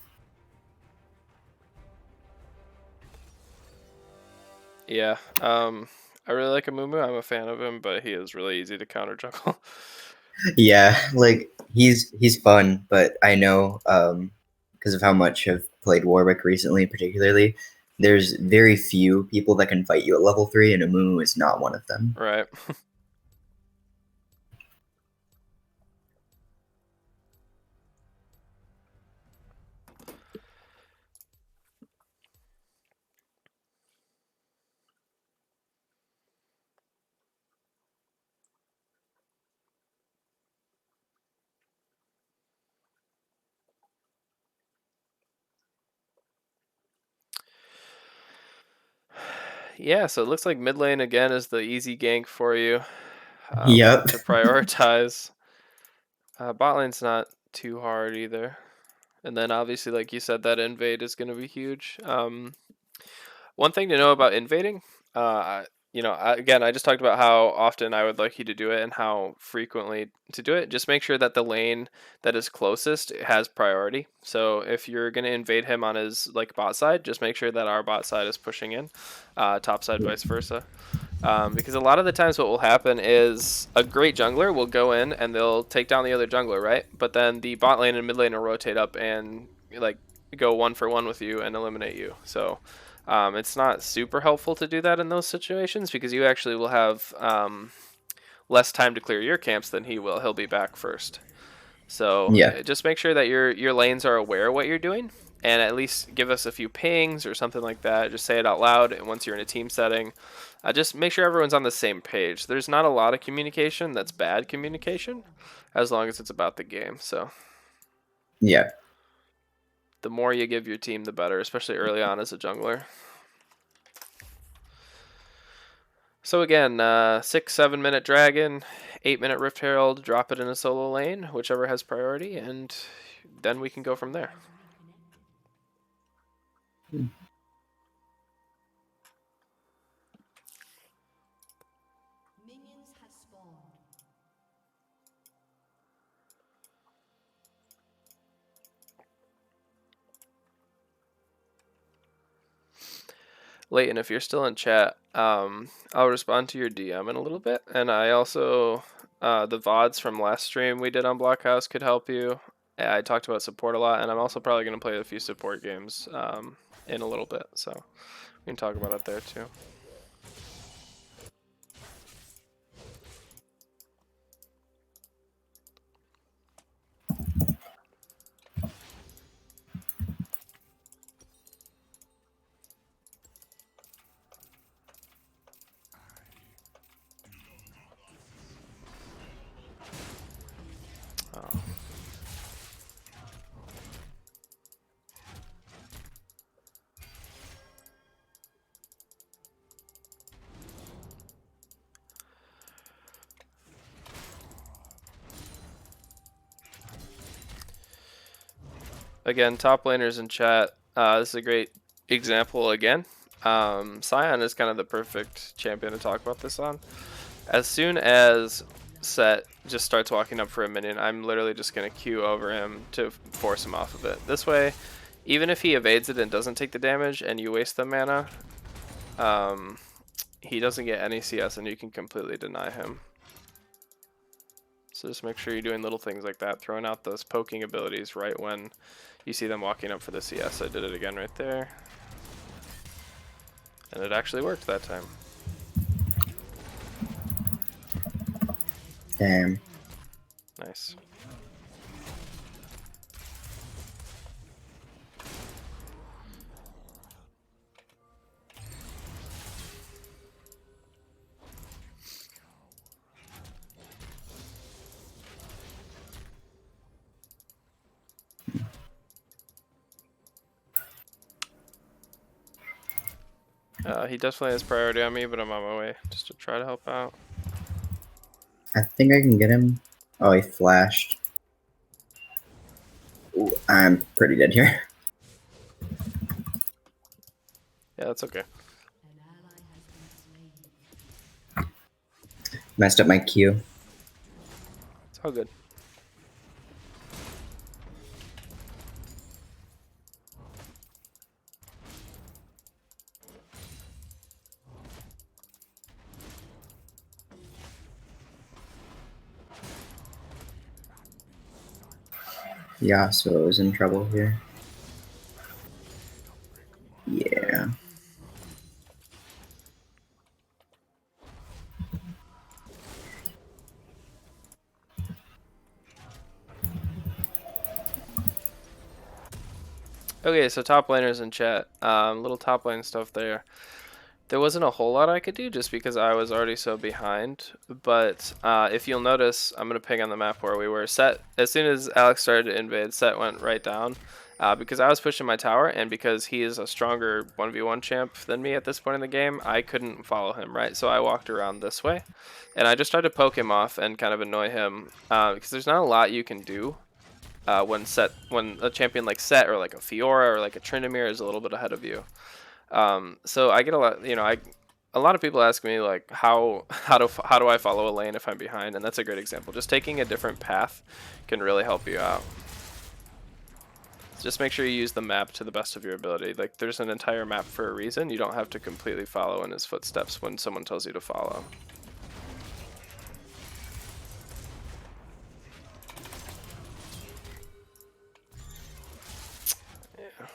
Yeah. I really like Amumu. I'm a fan of him, but he is really easy to counter jungle. Yeah, like he's fun, but I know because of how much I've played Warwick recently, particularly, there's very few people that can fight you at level 3, and Amumu is not one of them. Right. Yeah, so it looks like mid lane again is the easy gank for you Yep. to prioritize. Bot lane's not too hard either. And then obviously, like you said, that invade is going to be huge. One thing to know about invading, again, I just talked about how often I would like you to do it and how frequently to do it. Just make sure that the lane that is closest has priority. So if you're going to invade him on his like bot side, just make sure that our bot side is pushing in, top side vice versa. Because a lot of the times what will happen is a great jungler will go in and they'll take down the other jungler, right? But then the bot lane and mid lane will rotate up and like go 1-for-1 with you and eliminate you. So it's not super helpful to do that in those situations because you actually will have less time to clear your camps than he will. He'll be back first. So Yeah. just make sure that your lanes are aware of what you're doing and at least give us a few pings or something like that. Just say it out loud and once you're in a team setting. Just make sure everyone's on the same page. There's not a lot of communication that's bad communication as long as it's about the game. So Yeah. the more you give your team, the better, especially early on as a jungler. So again, 6-7 minute dragon, 8-minute Rift Herald, drop it in a solo lane, whichever has priority, and then we can go from there. Minions have spawned. Leighton, if you're still in chat, I'll respond to your DM in a little bit, and I also the VODs from last stream we did on Blockhouse could help you. I talked about support a lot, and I'm also probably going to play a few support games in a little bit, so we can talk about it there too. Oh. Again, top laners in chat. This is a great example again. Sion is kind of the perfect champion to talk about this on. As soon as Set just starts walking up for a minion, I'm literally just going to Q over him to force him off of it. This way, even if he evades it and doesn't take the damage and you waste the mana, he doesn't get any CS and you can completely deny him. So just make sure you're doing little things like that, throwing out those poking abilities right when you see them walking up for the CS. I did it again right there. And it actually worked that time. Damn. Nice. He definitely has priority on me, but I'm on my way just to try to help out. I think I can get him. Oh, he flashed. Ooh, I'm pretty dead here. Yeah, that's okay. An ally has been slain. Messed up my Q. It's all good. Yasuo is in trouble here. Yeah. Okay, so top laners in chat. Little top lane stuff there. There wasn't a whole lot I could do just because I was already so behind. But if you'll notice, I'm going to ping on the map where we were. Set, as soon as Alex started to invade, Set went right down. Because I was pushing my tower, and because he is a stronger 1v1 champ than me at this point in the game, I couldn't follow him, right? So I walked around this way, and I just tried to poke him off and kind of annoy him. Because there's not a lot you can do when a champion like Set or like a Fiora or like a Tryndamere is a little bit ahead of you. So I get a lot, a lot of people ask me like how do I follow a lane if I'm behind, and that's a great example. Just taking a different path can really help you out. Just make sure you use the map to the best of your ability. Like there's an entire map for a reason. You don't have to completely follow in his footsteps when someone tells you to follow. Yeah.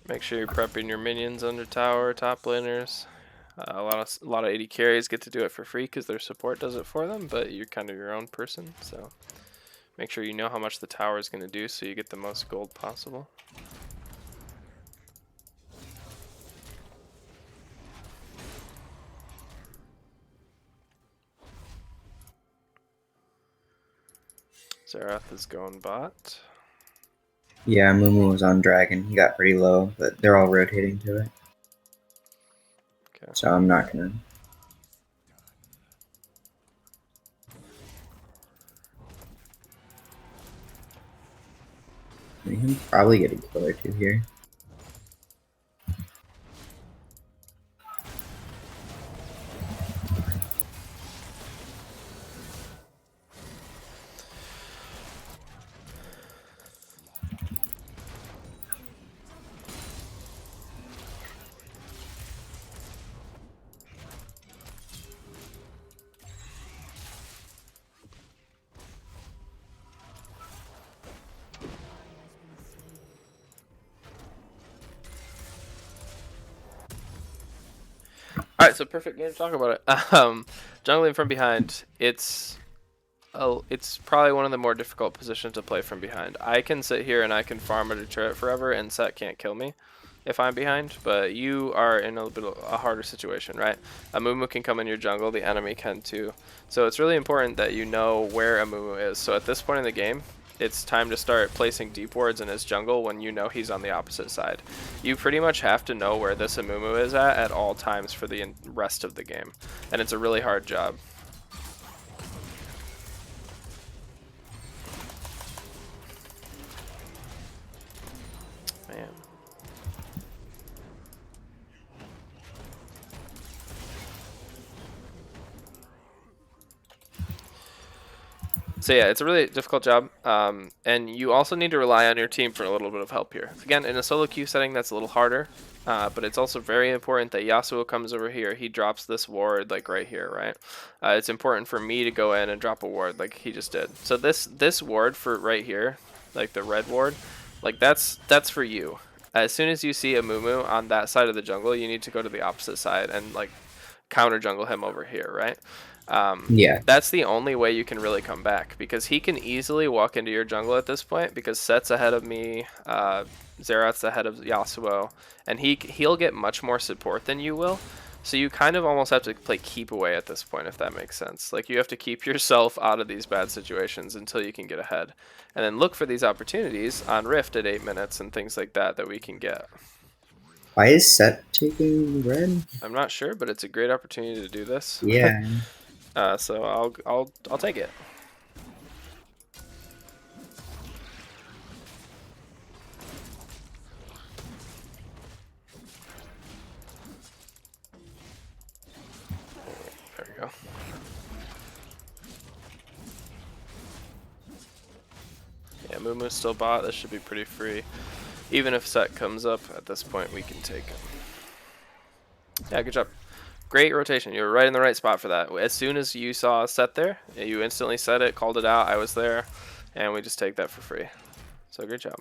Make sure you're prepping your minions under tower, top laners. A lot of AD carries get to do it for free because their support does it for them, but you're kind of your own person, so make sure you know how much the tower is going to do so you get the most gold possible. Xerath is going bot. Yeah, Mumu was on Dragon. He got pretty low, but they're all rotating to it. Okay. So I'm not gonna. We can probably get a kill or two here. All right, so perfect game to talk about it. Jungling from behind, it's probably one of the more difficult positions to play from behind. I can sit here and I can farm a turret forever, and Set can't kill me if I'm behind. But you are in a bit of a harder situation, right? A Mumu can come in your jungle, the enemy can too. So it's really important that you know where a Mumu is. So at this point in the game, it's time to start placing deep wards in his jungle when you know he's on the opposite side. You pretty much have to know where this Amumu is at all times for the rest of the game, and it's a really hard job. Man. So yeah, it's a really difficult job, and you also need to rely on your team for a little bit of help here. Again, in a solo queue setting, that's a little harder, but it's also very important that Yasuo comes over here. He drops this ward like right here, right? It's important for me to go in and drop a ward like he just did. So this ward for right here, like the red ward, like that's for you. As soon as you see a Mumu on that side of the jungle, you need to go to the opposite side and like counter jungle him over here, right? Yeah. That's the only way you can really come back, because he can easily walk into your jungle at this point because Set's ahead of me, Xerath's ahead of Yasuo, and he'll get much more support than you will. So you kind of almost have to play keep away at this point, if that makes sense. Like you have to keep yourself out of these bad situations until you can get ahead, and then look for these opportunities on Rift at 8 minutes and things like that that we can get. Why is Set taking red? I'm not sure, but it's a great opportunity to do this. Yeah. So I'll take it. There we go. Mumu still bot. This should be pretty free. Even if Set comes up at this point, we can take him. Yeah, good job. Great rotation. You were right in the right spot for that. As soon as you saw a Set there, you instantly set it, called it out. I was there, and we just take that for free. So good job.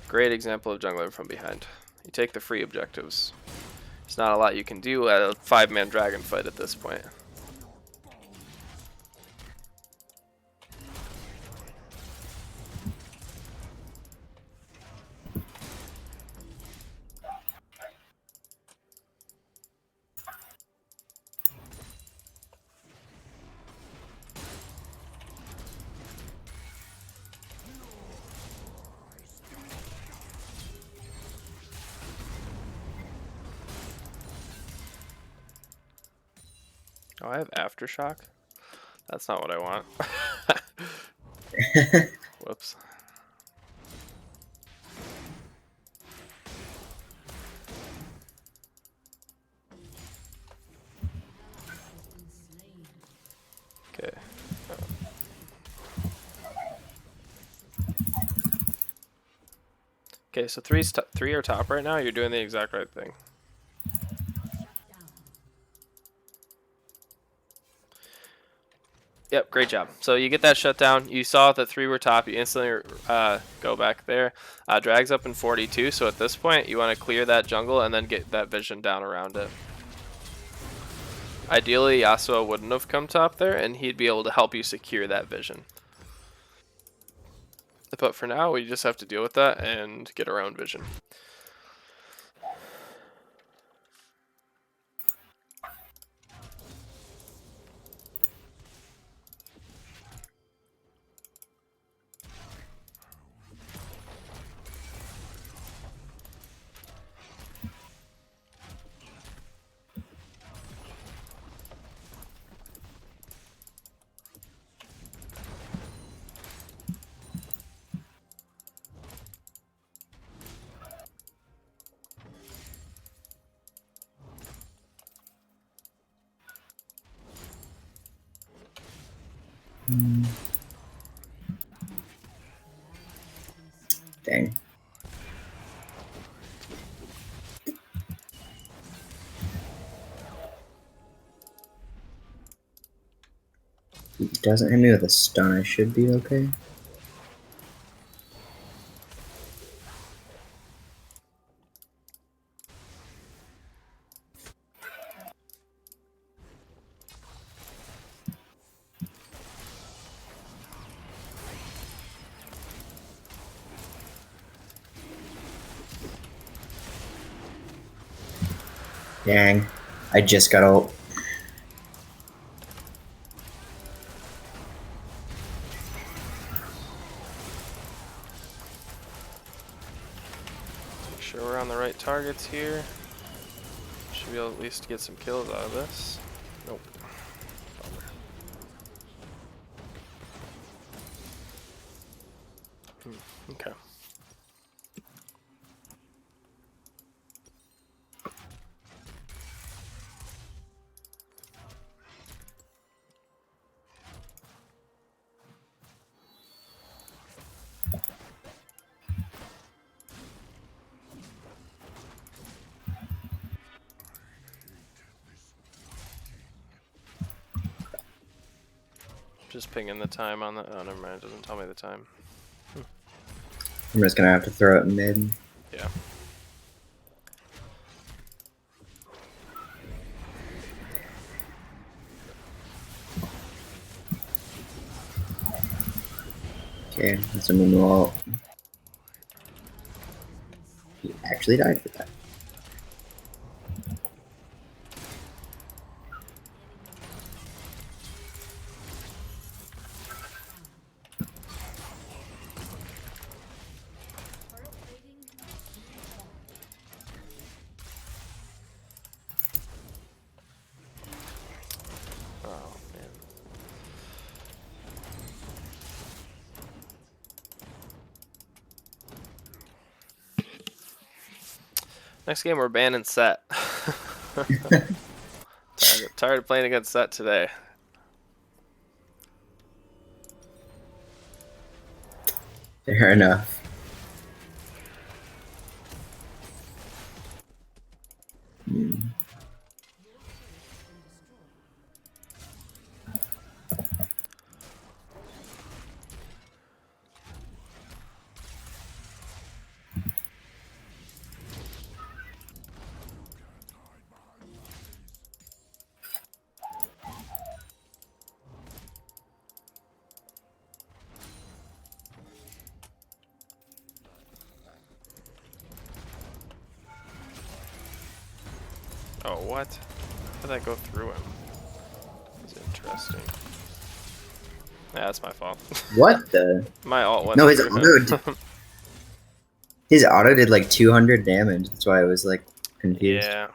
Great example of jungling from behind. You take the free objectives. There's not a lot you can do at a 5-man dragon fight at this point. Oh, I have Aftershock? That's not what I want. Whoops. Okay. Okay, so three are top right now. You're doing the exact right thing. Yep, great job. So you get that shutdown. You saw that 3 were top. You instantly go back there. Drag's up in 42, so at this point, you want to clear that jungle and then get that vision down around it. Ideally, Yasuo wouldn't have come top there, and he'd be able to help you secure that vision. But for now, we just have to deal with that and get around vision. Dang. He doesn't hit me with a stun. I should be okay. Dang. I just got ult. Make sure we're on the right targets here. Should be able to at least get some kills out of this. Nope. Bummer. Okay. Just pinging the time on the. Oh, never mind. It doesn't tell me the time. I'm just gonna have to throw it mid. Yeah. Okay, that's a Mumu ult. He actually died for that. Oh man. Next game we're banning Set. Tired of playing against Set today. Fair enough. Hmm. Oh, what? How did that go through him? That's interesting. Yeah, that's my fault. What the? My ult went No, his through auto. him. His auto did like 200 damage. That's why I was like confused. Yeah.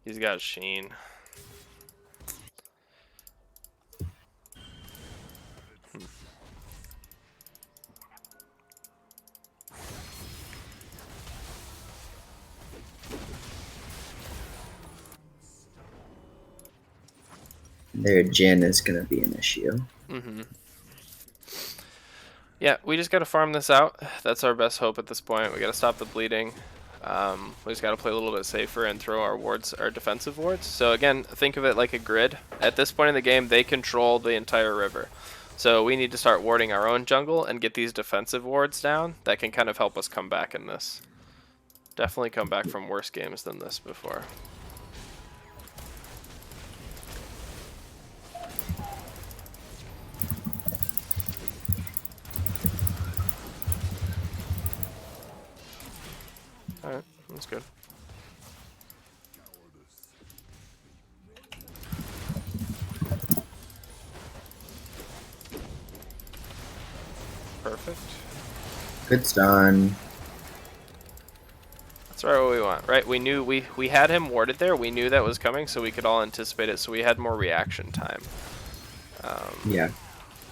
He's got Sheen. Their Jin is gonna be an issue. Mm-hmm. Yeah, we just gotta farm this out. That's our best hope at this point. We gotta stop the bleeding. We just gotta play a little bit safer and throw our wards, our defensive wards. So again, think of it like a grid. At this point in the game, they control the entire river. So we need to start warding our own jungle and get these defensive wards down. That can kind of help us come back in this. Definitely come back from worse games than this before. Alright, that's good. Perfect. Good stun. That's right, what we want, right? We knew we had him warded there. We knew that was coming, so we could all anticipate it. So we had more reaction time. Yeah.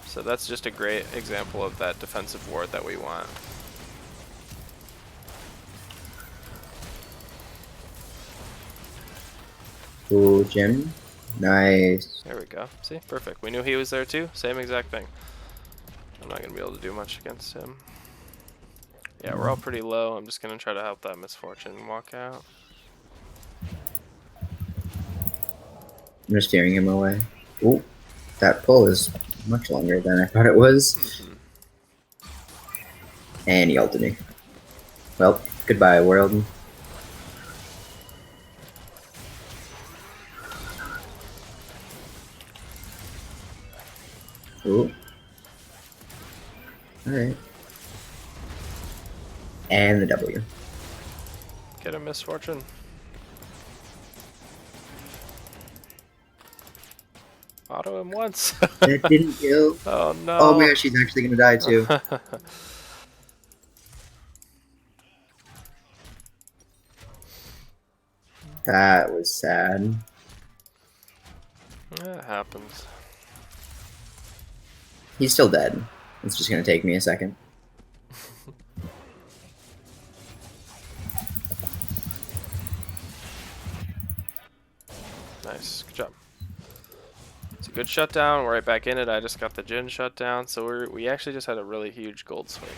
So that's just a great example of that defensive ward that we want. Ooh, Jin. Nice. There we go. See, perfect. We knew he was there too. Same exact thing. I'm not gonna be able to do much against him. Yeah, we're all pretty low. I'm just gonna try to help that misfortune walk out. I'm just steering him away. Ooh, that pull is much longer than I thought it was. Mm-hmm. And he ulted me. Well, goodbye, world. Ooh. Alright. And the W. Get a misfortune. Auto him once. That didn't kill. Oh no. Oh my gosh, she's actually gonna die too. That was sad. That happens. He's still dead. It's just gonna take me a second. Nice, good job. It's a good shutdown. We're right back in it. I just got the Jin shutdown, so we actually just had a really huge gold swing.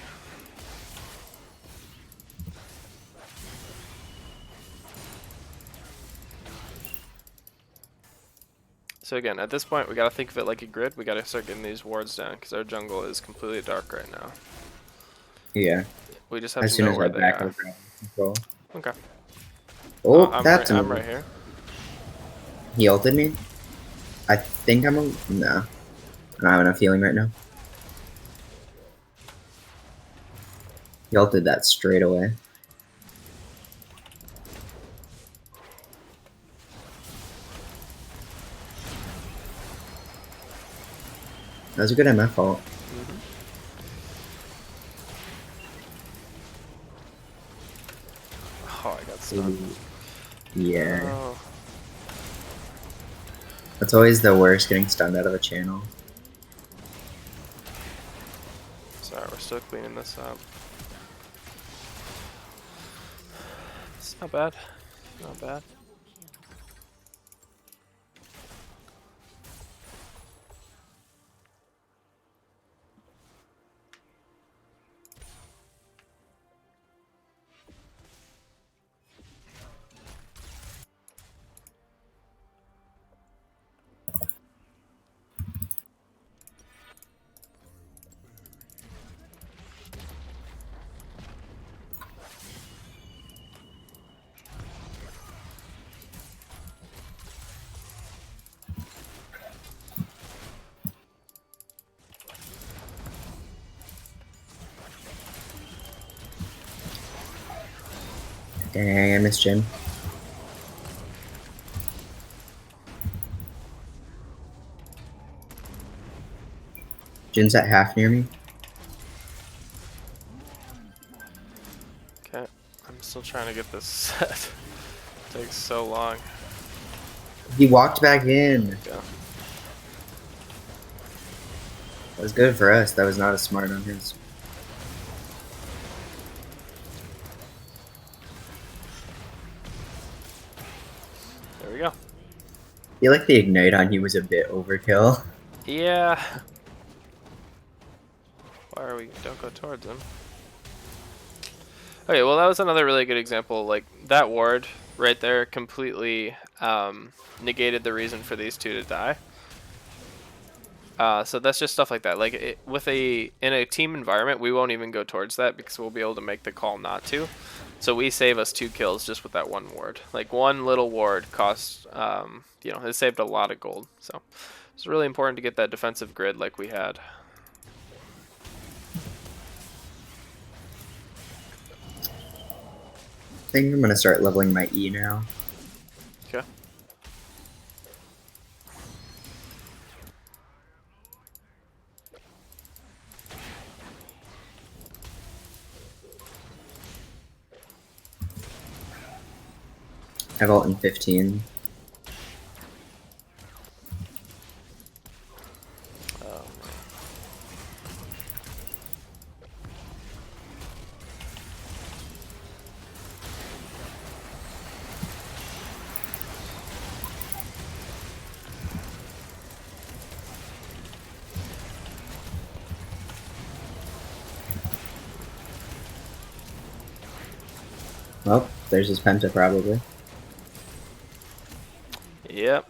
So again, at this point, we gotta think of it like a grid. We gotta start getting these wards down because our jungle is completely dark right now. Yeah. We just have As to soon know as where I they back are. over control. Okay. Oh, I'm that's I'm right here. He ulted me? I think I'm a... No. I don't have enough healing right now. He ulted that straight away. That was a good MF ult. Oh, I got stunned. Yeah. Oh. That's always the worst, getting stunned out of a channel. Sorry, we're still cleaning this up. It's not bad. Not bad. Dang, I missed Jin. Jin's at half near me. Okay, I'm still trying to get this set. Takes so long. He walked back in. Yeah. That was good for us. That was not as smart on his. There we go. I feel like the ignite on you was a bit overkill. Yeah. Why are we? Don't go towards him. Okay, well that was another really good example. Like that ward right there completely negated the reason for these two to die. So that's just stuff like that. Like in a team environment, we won't even go towards that because we'll be able to make the call not to. So we save us 2 kills just with that one ward. Like one little ward costs, it saved a lot of gold. So it's really important to get that defensive grid like we had. I think I'm gonna start leveling my E now. Okay. I have ult in 15. Oh, man. Well, there's his penta probably. Yep.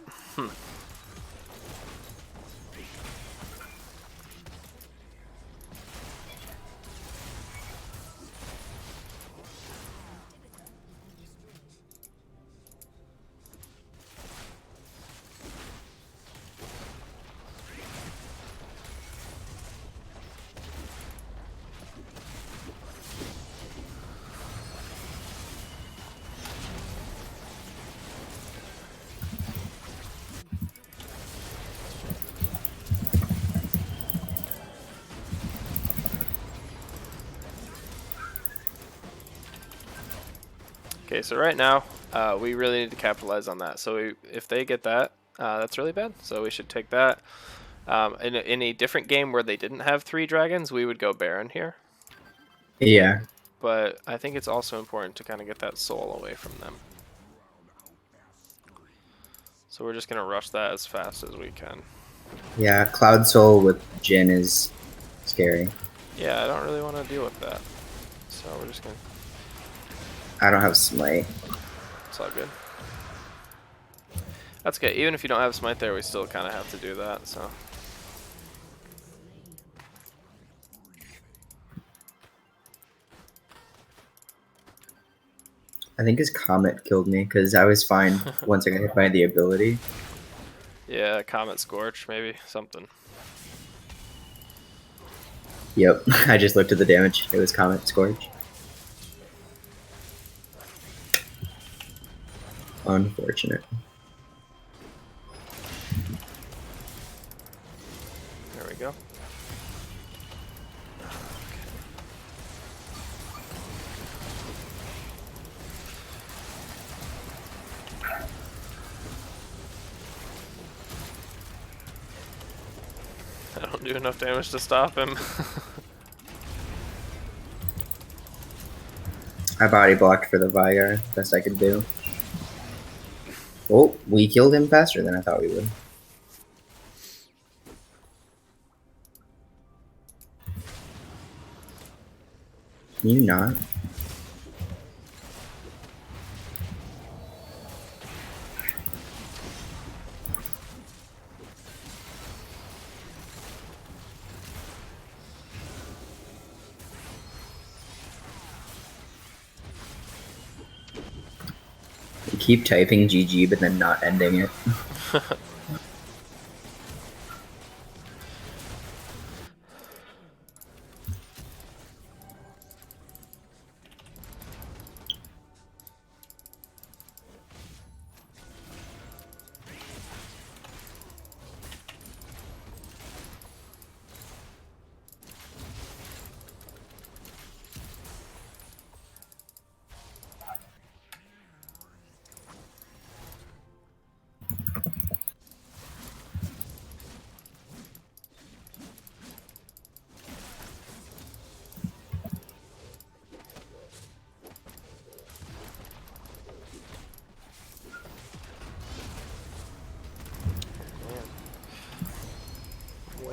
Okay, so right now, we really need to capitalize on that. So if they get that, that's really bad. So we should take that. In a different game where they didn't have 3 dragons, we would go Baron here. Yeah. But I think it's also important to kind of get that soul away from them. So we're just going to rush that as fast as we can. Yeah, Cloud Soul with Jin is scary. Yeah, I don't really want to deal with that. So we're just going to... I don't have Smite. It's all good. That's okay. Even if you don't have Smite there, we still kind of have to do that, so... I think his Comet killed me because I was fine once I got hit by the ability. Yeah, Comet Scorch, maybe. Something. Yep, I just looked at the damage. It was Comet Scorch. Unfortunate. There we go. I don't do enough damage to stop him. I body blocked for the Vyar. Best I could do. Oh, we killed him faster than I thought we would. Can you not? You keep typing GG but then not ending it.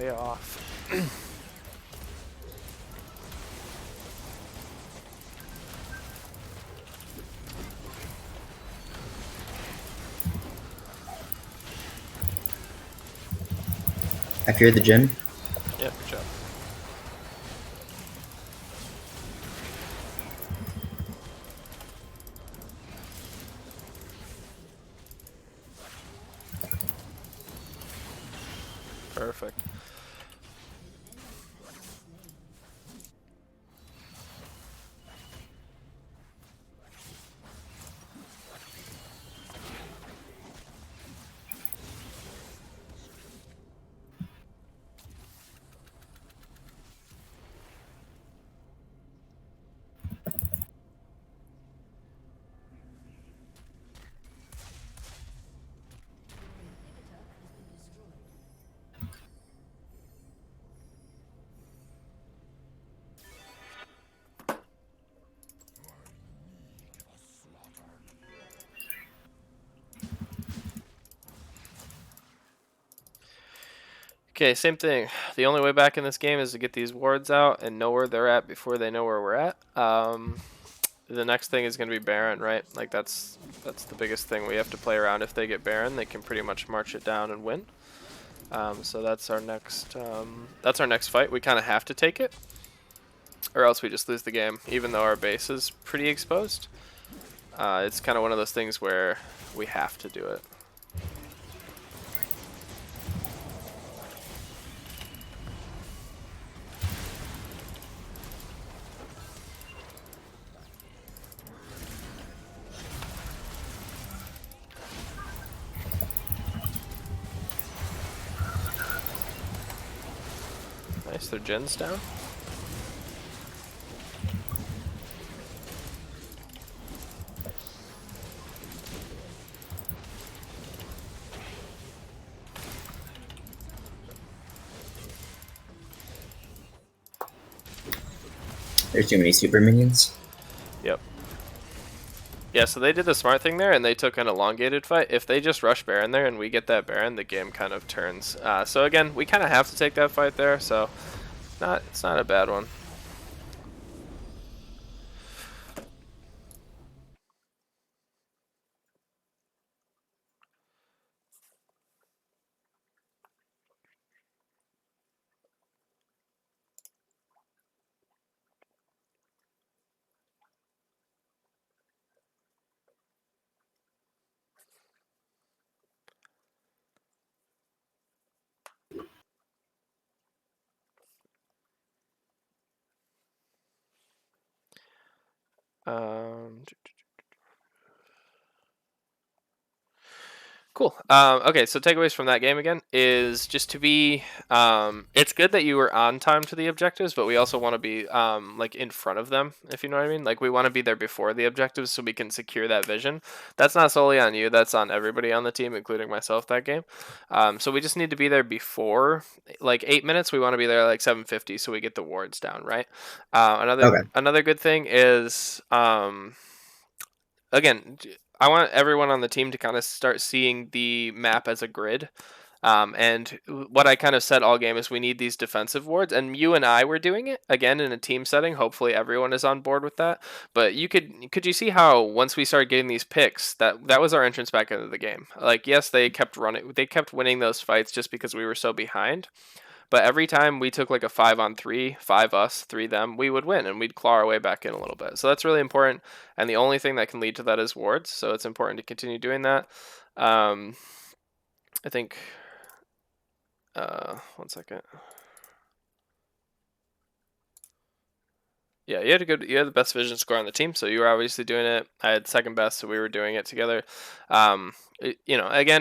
way off. I fear the Jin. Yep, good job. Perfect. Okay, same thing. The only way back in this game is to get these wards out and know where they're at before they know where we're at. The next thing is going to be Baron, right? Like that's the biggest thing we have to play around. If they get Baron, they can pretty much march it down and win. So that's our next fight. We kind of have to take it, or else we just lose the game. Even though our base is pretty exposed, it's kind of one of those things where we have to do it. Nice, their Jin's down. There's too many super minions. Yep. Yeah, so they did the smart thing there, and they took an elongated fight. If they just rush Baron there and we get that Baron, the game kind of turns. So again, we kind of have to take that fight there, so it's not a bad one. Um, Cool. Okay, so takeaways from that game again is just to be. It's good that you were on time to the objectives, but we also want to be like in front of them, if you know what I mean. Like we want to be there before the objectives so we can secure that vision. That's not solely on you. That's on everybody on the team, including myself. That game. So we just need to be there before like 8 minutes. We want to be there like 7:50 so we get the wards down, right? Another good thing is again, I want everyone on the team to kind of start seeing the map as a grid. And what I kind of said all game is we need these defensive wards, and you and I were doing it again in a team setting. Hopefully everyone is on board with that. But could you see how once we started getting these picks, that was our entrance back into the game. Like yes, they kept winning those fights just because we were so behind. But every time we took like a 5-on-3, 5 us, 3 them, we would win and we'd claw our way back in a little bit. So that's really important. And the only thing that can lead to that is wards. So it's important to continue doing that. I think, 1 second. Yeah, you had the best vision score on the team, so you were obviously doing it. I had second best, so we were doing it together. Again,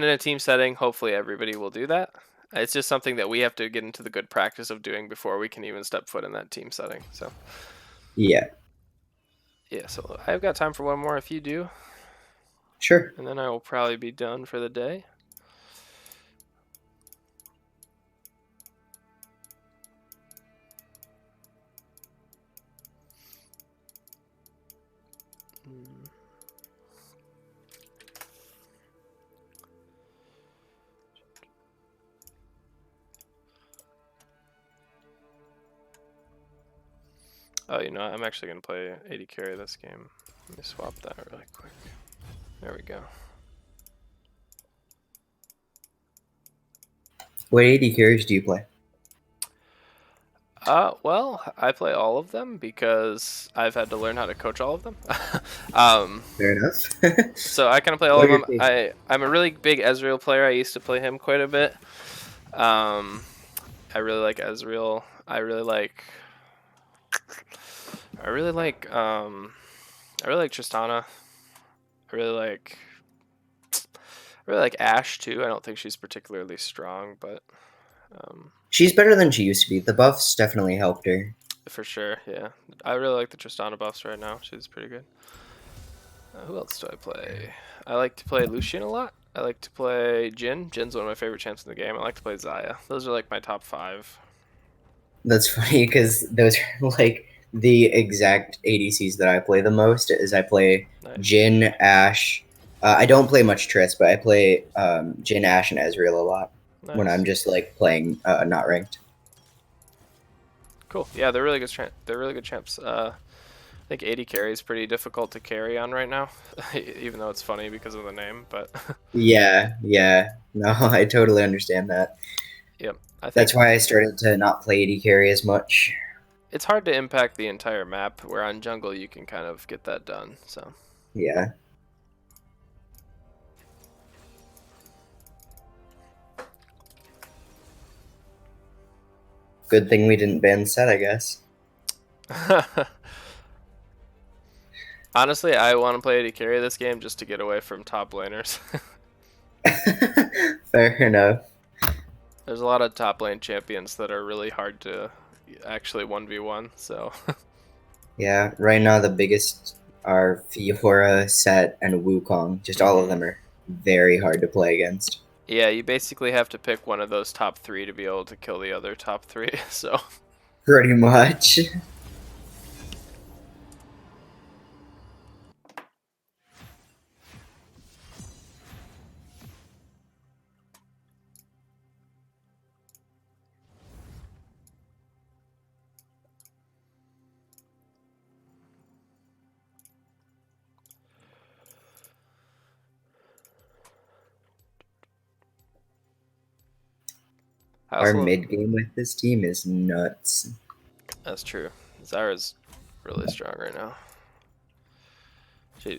in a team setting, hopefully everybody will do that. It's just something that we have to get into the good practice of doing before we can even step foot in that team setting. So Yeah. yeah, so I've got time for one more if you do. Sure. And then I will probably be done for the day. Oh, you know what? I'm actually gonna play AD carry this game. Let me swap that really quick. There we go. What AD carries do you play? Well, I play all of them because I've had to learn how to coach all of them. um, Fair enough. so I kind of play all What of are your them. favorites? I'm a really big Ezreal player. I used to play him quite a bit. Um, I really like Ezreal. I really like I really like Tristana. I really like I really like Ashe too. I don't think she's particularly strong, but She's better than she used to be. The buffs definitely helped her. for sure, yeah. I really like the Tristana buffs right now. She's pretty good. Who else do I play? I like to play Lucian a lot. I like to play Jhin. Jin's one of my favorite champs in the game. I like to play Xayah. Those are like my top 5. That's funny because those are like the exact ADCs that I play the most. Is I play Nice. Jhin, Ashe. I don't play much Triss, but I play Jhin, Ashe, and Ezreal a lot when Nice. I'm just like playing not ranked. Cool. Yeah, they're really good. They're really good champs. I think AD carry is pretty difficult to carry on right now, even though it's funny because of the name. But Yeah, yeah. No, I totally understand that. yep, I think That's why I started to not play AD carry as much. it's hard to impact the entire map. Where on jungle you can kind of get that done. So Yeah. Good thing we didn't ban Set, I guess. honestly, I want to play AD carry this game just to get away from top laners. Fair enough. There's a lot of top lane champions that are really hard to actually 1v1. So Yeah, right now the biggest are Fiora, Set, and Wukong. Just all of them are very hard to play against. yeah, you basically have to pick one of those top 3 to be able to kill the other top 3. So Pretty much. I Our also mid game with this team is nuts. that's true. Zara's really strong right now.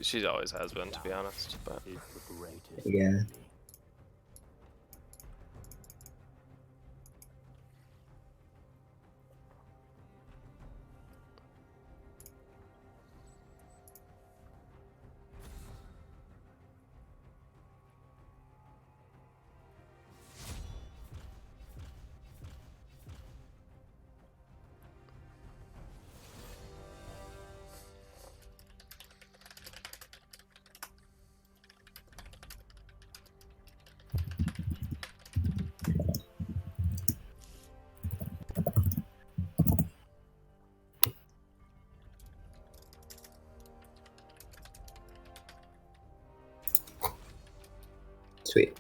She always has been, to be honest. But Yeah. Sweet.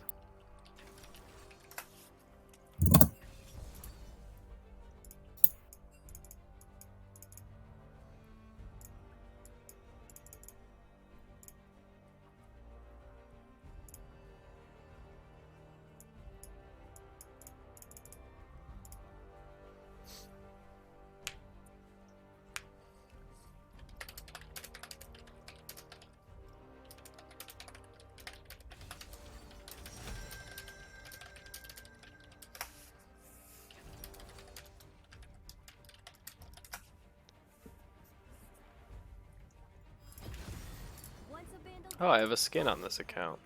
oh, I have a skin on this account.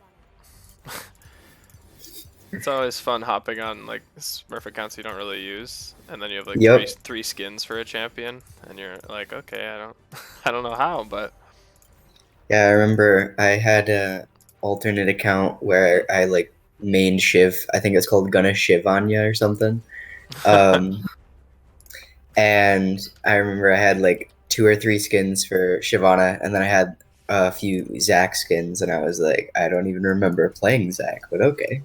It's always fun hopping on like Smurf accounts you don't really use, and then you have like Yep. three skins for a champion, and you're like, okay, I don't I don't know how, but Yeah, I remember I had a alternate account where I like main Shiv. I think it's called Gonna Shivanya or something. Um, and I remember I had like 2 or 3 skins for Shyvana, and then I had a few Zac skins, and I was like, I don't even remember playing Zac, but okay.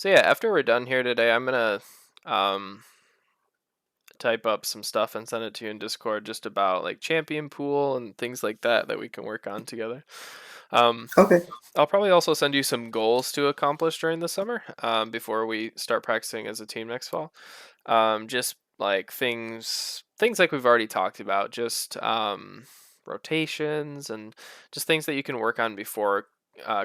So yeah, after we're done here today, I'm gonna um, type up some stuff and send it to you in Discord just about like champion pool and things like that that we can work on together. Um, Okay. I'll probably also send you some goals to accomplish during the summer before we start practicing as a team next fall. Just like things like we've already talked about, just rotations and just things that you can work on before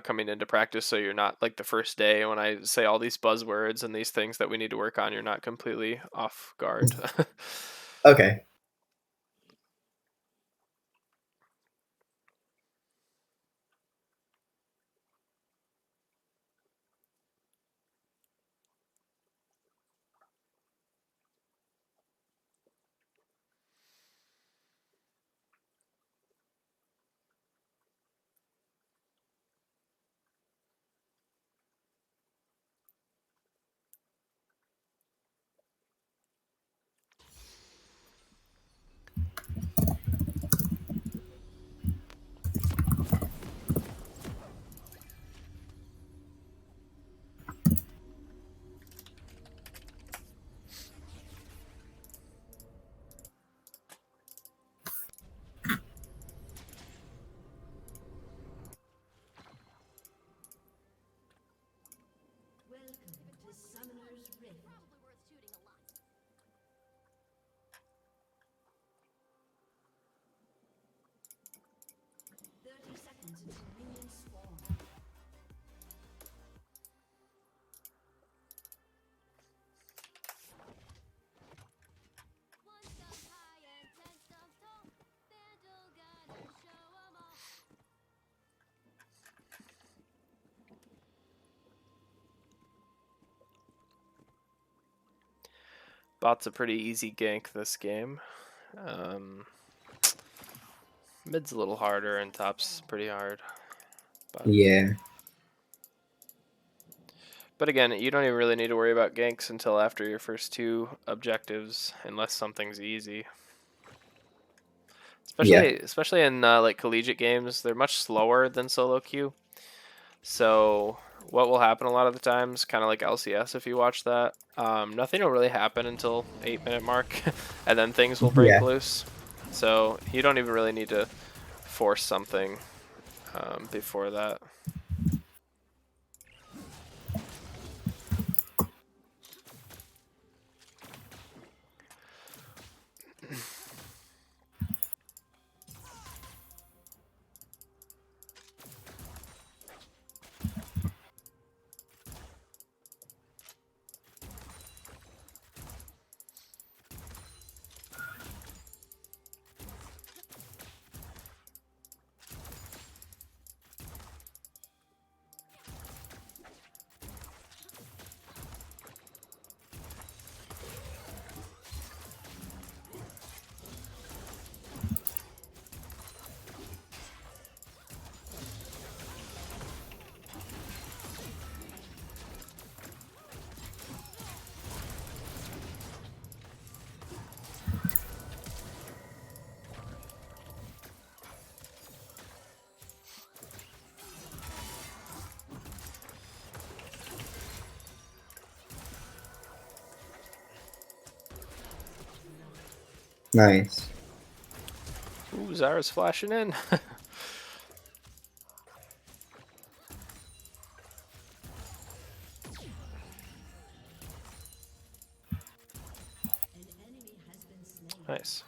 coming into practice, so you're not like the first day when I say all these buzzwords and these things that we need to work on, you're not completely off guard. Okay. Welcome to Summoner's Rift. 30 seconds until minions spawn. Bot's a pretty easy gank this game. Mid's a little harder and top's pretty hard. Yeah. But again, you don't even really need to worry about ganks until after your first two objectives, unless something's easy. Especially in like collegiate games, they're much slower than solo queue. So what will happen a lot of the times, kind of like LCS if you watch that, nothing will really happen until 8-minute mark, and then things will break Yeah. loose. So you don't even really need to force something before that. Nice. Ooh, Zara's flashing in. An enemy has been slain. Nice.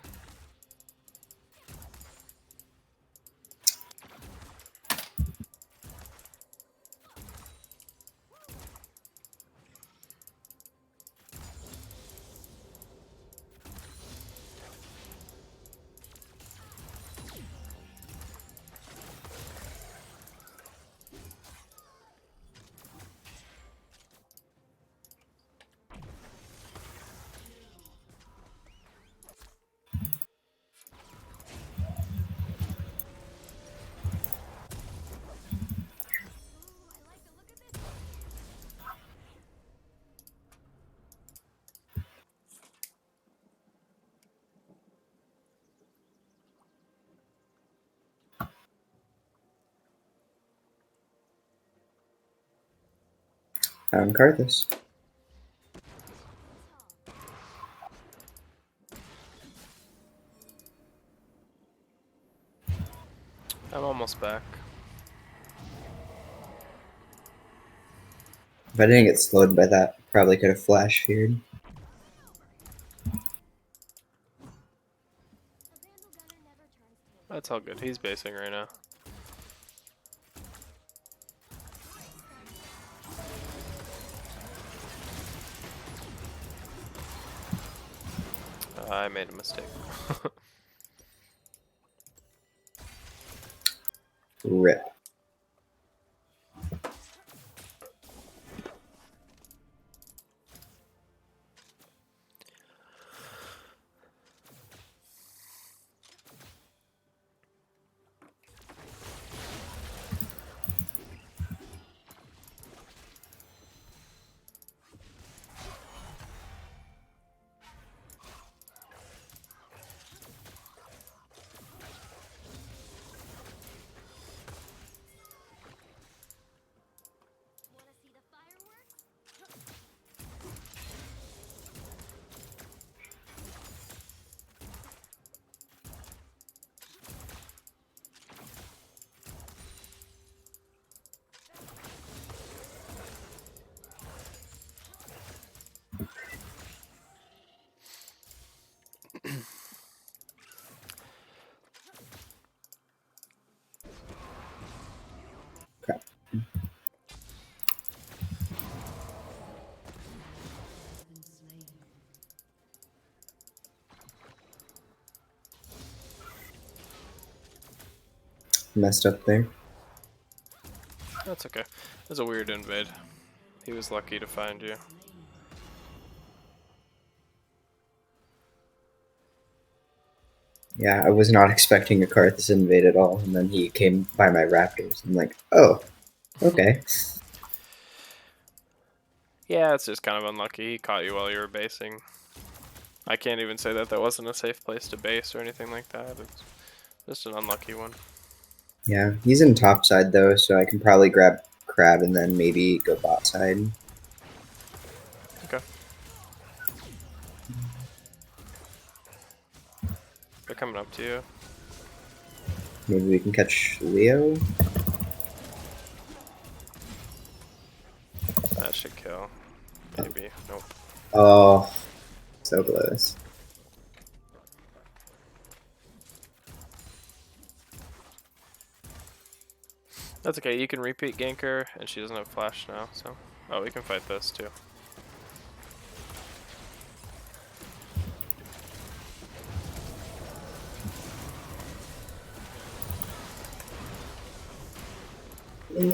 Found Karthus. I'm almost back. If I didn't get slowed by that, probably could have flash feared. That's all good. He's basing right now. I made a mistake. Rip. Crap. Messed up there. That's okay. It was a weird invade. He was lucky to find you. Yeah, I was not expecting a Karthus invade at all, and then he came by my Raptors. I'm like, oh, okay. Yeah, it's just kind of unlucky. He caught you while you were basing. I can't even say that that wasn't a safe place to base or anything like that. It's just an unlucky one. Yeah, he's in top side though, so I can probably grab Crab and then maybe go bot side. Okay. They're coming up to you. Maybe we can catch Leo. That should kill. Maybe. Nope. Oh, so close. That's okay. You can repeat gank her, and she doesn't have flash now, so. Oh, we can fight this too.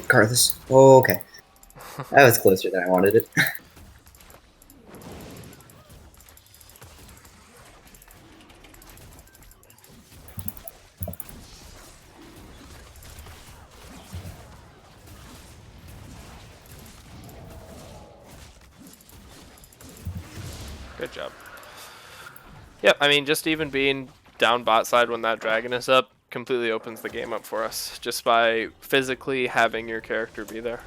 Karthus. Oh, okay. That was closer than I wanted it. Good job. Yep, I mean, just even being down bot side when that dragon is up completely opens the game up for us, just by physically having your character be there.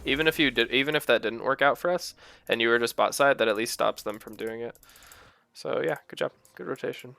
Even if that didn't work out for us, and you were just bot side, that at least stops them from doing it. So yeah, good job. Good rotation.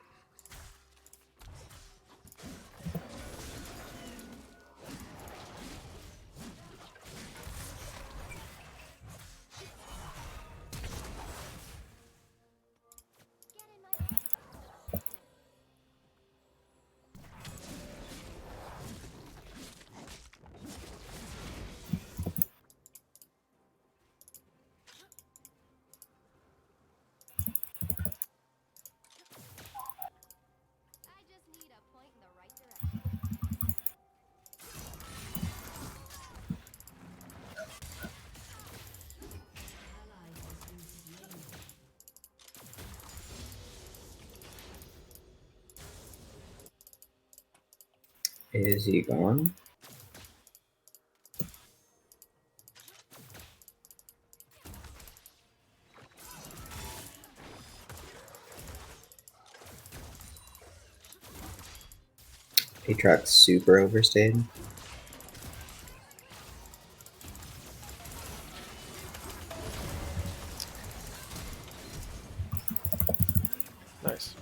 Is he gone? Aatrox super overstayed. Nice.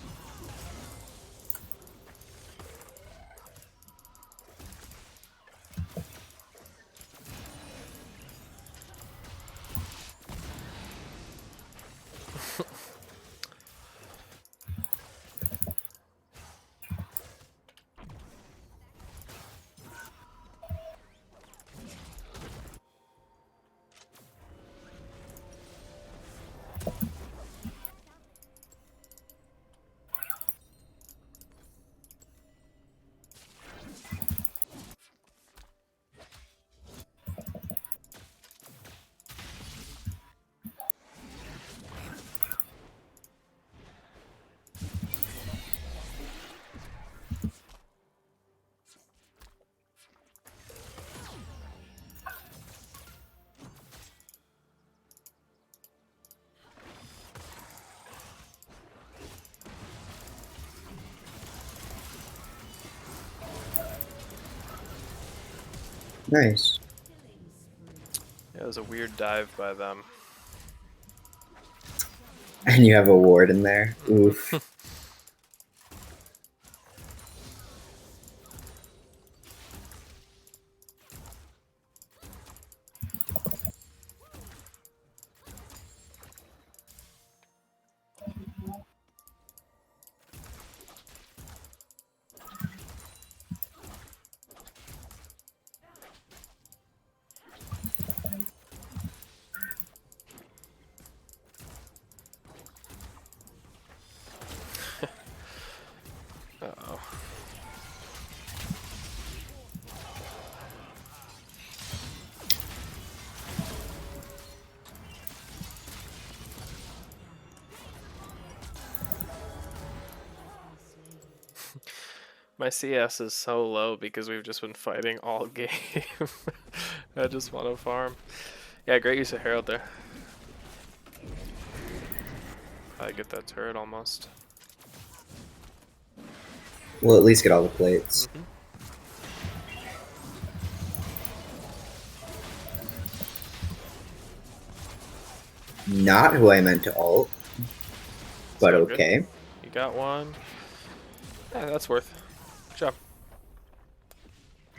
Nice. Yeah, it was a weird dive by them. And you have a ward in there. Oof. Uh-oh. My CS is so low because we've just been fighting all game. I just want to farm. Yeah, great use of Herald there. Probably get that turret almost. We'll at least get all the plates. Mm-hmm. Not who I meant to ult, but So good. okay. You got one. Yeah, that's worth. Good job.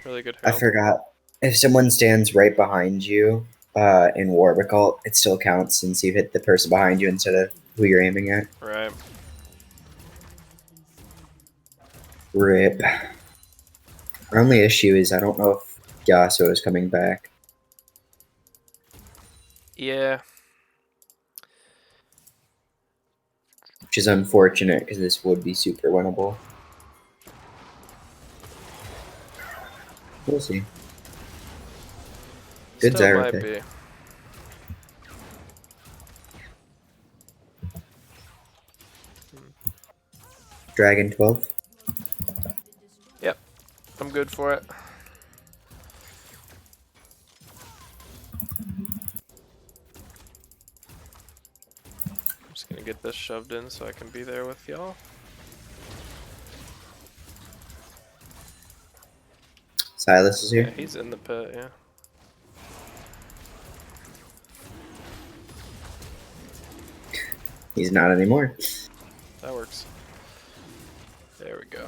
Really good I Herald. forgot. If someone stands right behind you in Warwick ult, it still counts since you hit the person behind you instead of who you're aiming at. Right. Rip. Our only issue is I don't know if Yasuo is coming back. Yeah. Which is unfortunate because this would be super winnable. We'll see. Good Still Zyra might pick. be. Dragon 12. Yep. I'm good for it. I'm just gonna get this shoved in so I can be there with y'all. Silas is Yeah, here. he's in the pit, yeah. He's not anymore. That works. There we go.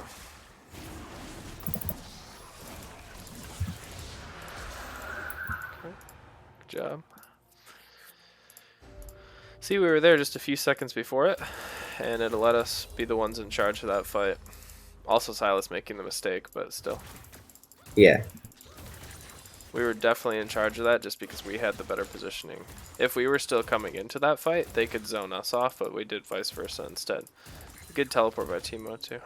Okay. Good job. See, we were there just a few seconds before it, and it'll let us be the ones in charge of that fight. Also, Silas making the mistake, but still. Yeah. We were definitely in charge of that just because we had the better positioning. If we were still coming into that fight, they could zone us off, but we did vice versa instead. Good teleport by Teemo too.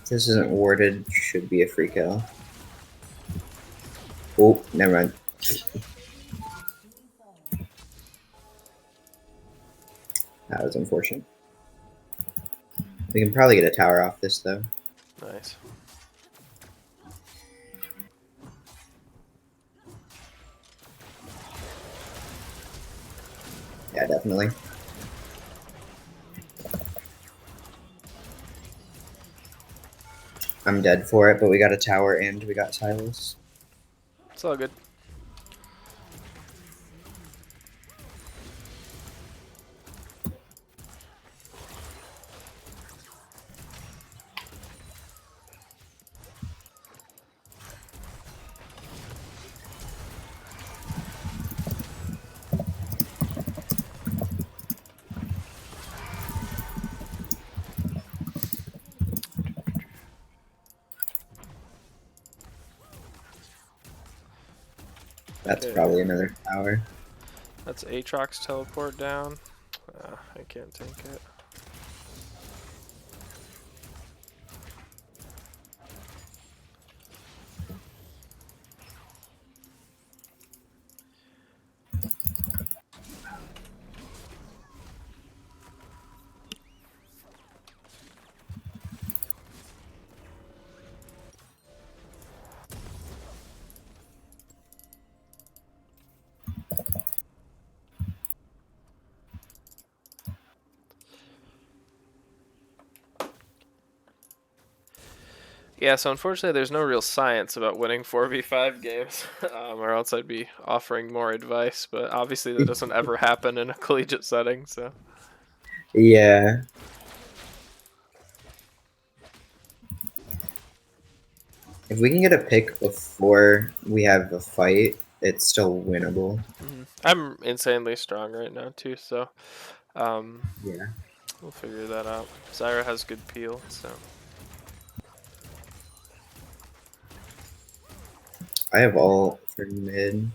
If this isn't warded, should be a free kill. Oh, never mind. That was unfortunate. We can probably get a tower off this though. Nice. Yeah, definitely. I'm dead for it, but we got a tower and we got Silas. It's all good. That's Okay. probably another tower. That's Aatrox teleport down. I can't take it. Yeah, so unfortunately there's no real science about winning 4v5 games, or else I'd be offering more advice, but obviously that doesn't ever happen in a collegiate setting, so. Yeah. If we can get a pick before we have a fight, it's still winnable. I'm insanely strong right now too, so Yeah. we'll figure that out. Zyra has good peel, so. I have ult for mid.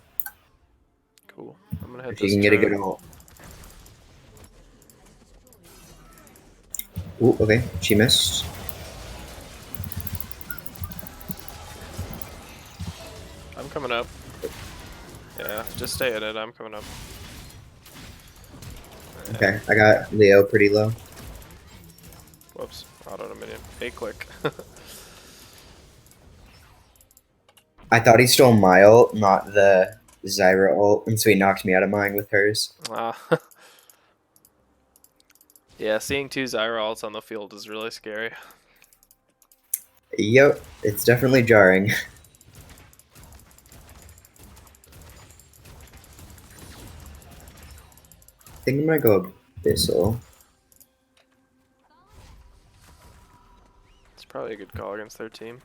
Cool. I'm gonna hit If you this can get a turret. good ult. Ooh, okay. She missed. I'm coming up. Yeah, just stay in it, I'm coming up. Okay, I got Leo pretty low. Whoops, auto minion. Hey, click. I thought he stole my ult, not the Zyra ult, and so he knocked me out of mine with hers. Ah. Yeah, seeing two Zyra ults on the field is really scary. Yep, it's definitely jarring. I think I'm gonna go Abyssal. It's probably a good call against their team.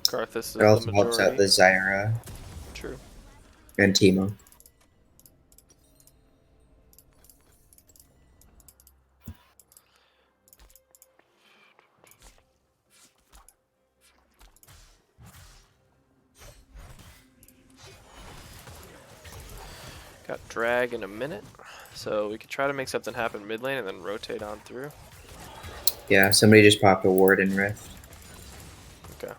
Karthus is It the also helps out majority. the Zyra True. and Teemo. Got drag in a minute, so we could try to make something happen mid lane and then rotate on through. Yeah, somebody just popped a ward in Rift. Okay.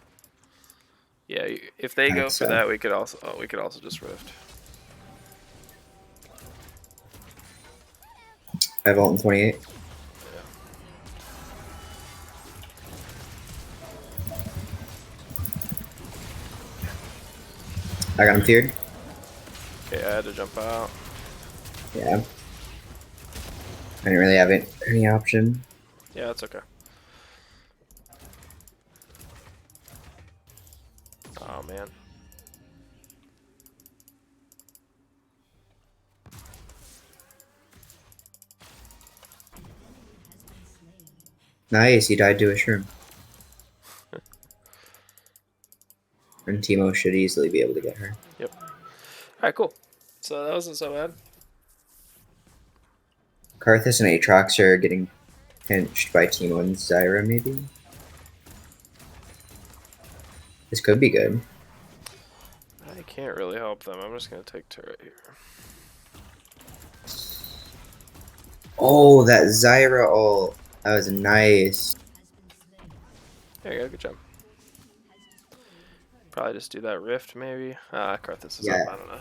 Yeah, if they go That's for that, we could also just rift. I have ult in 28. I got him feared. Okay, I had to jump out. Yeah. I didn't really have any option. Yeah, that's okay. Oh man. Nice, he died to a shroom. And Teemo should easily be able to get her. Yep. All right, cool. So that wasn't so bad. Karthus and Aatrox are getting pinched by Teemo and Zyra, maybe? This could be good. I can't really help them. I'm just gonna take turret here. Oh, that Zyra ult. That was nice. There you go. Good job. Probably just do that rift maybe. Karthus is Yeah. up. I don't know.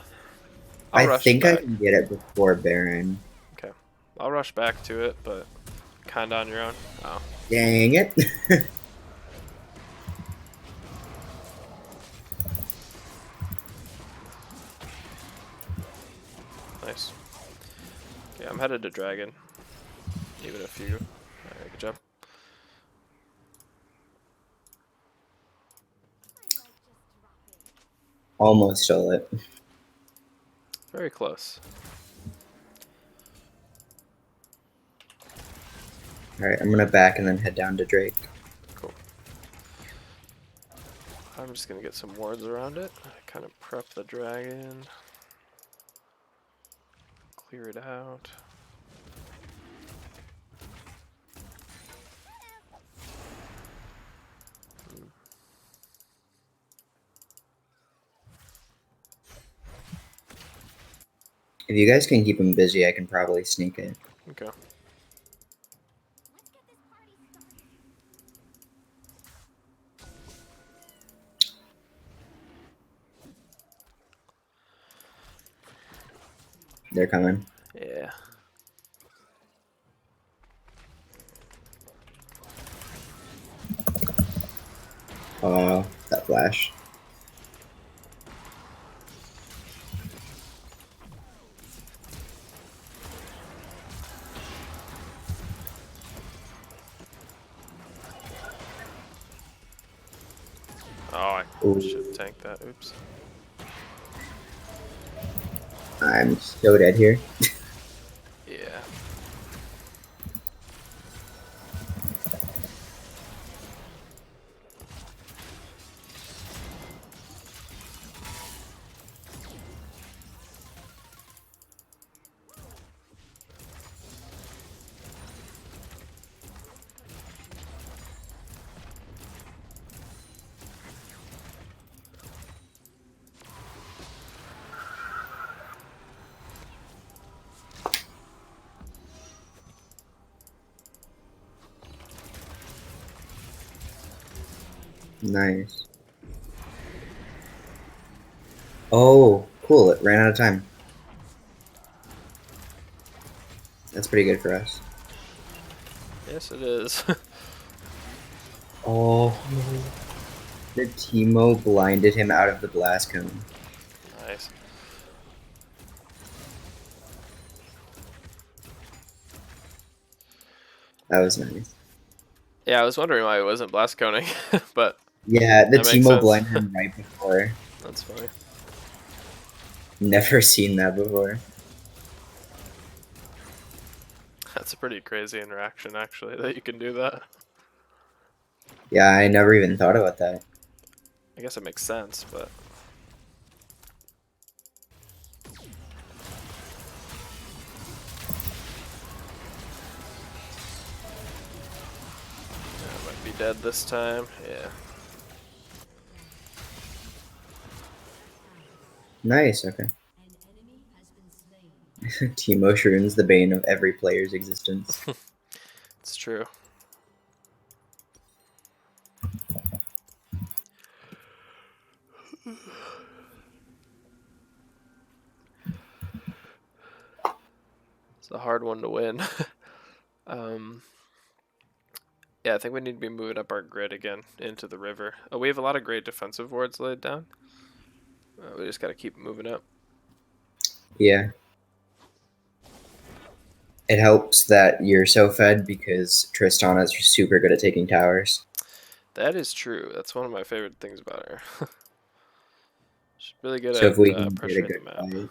I'll I rush think I back. can get it before Baron. Okay. I'll rush back to it, but kinda on your own. Oh. Dang it. Nice. Okay, I'm headed to Dragon. Even if you. Alright, good job. Almost stole it. Very close. Alright, I'm gonna back and then head down to Drake. Cool. I'm just gonna get some wards around it. Kind of prep the dragon. Clear it out. If you guys can keep him busy, I can probably sneak it. Okay. They're coming. Yeah. Oh, that flash. Oh, I Ooh. should have tanked that. Oops. I'm so dead here. Yeah. Nice. Oh, cool. It ran out of time. That's pretty good for us. Yes, it is. Oh, the Teemo blinded him out of the blast cone. Nice. That was nice. Yeah, I was wondering why it wasn't blast coning, but Yeah, the that makes Teemo sense. blinded him right before. That's funny. Never seen that before. That's a pretty crazy interaction, actually, that you can do that. Yeah, I never even thought about that. I guess it makes sense, but yeah, I might be dead this time. Yeah. Nice, okay. An enemy has been slain. Teemo Shroom's the bane of every player's existence. It's true. It's a hard one to win. um, yeah, I think we need to be moving up our grid again into the river. Oh, we have a lot of great defensive wards laid down. We just got to keep moving up. Yeah. It helps that you're so fed because Tristana is super good at taking towers. That is true. That's one of my favorite things about her. She's really good So at if we can get a pressuring the good map. fight.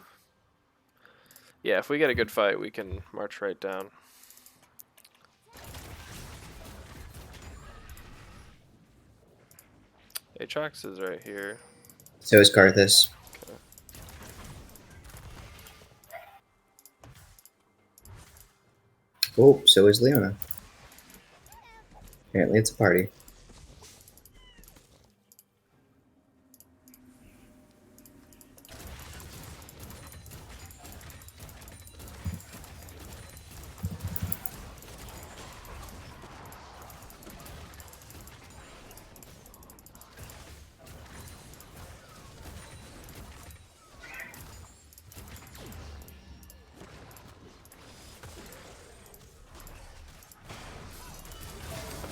Yeah, if we get a good fight, we can march right down. Aatrox is right here. So is Karthus. Okay. Oh, so is Leona. Apparently it's a party.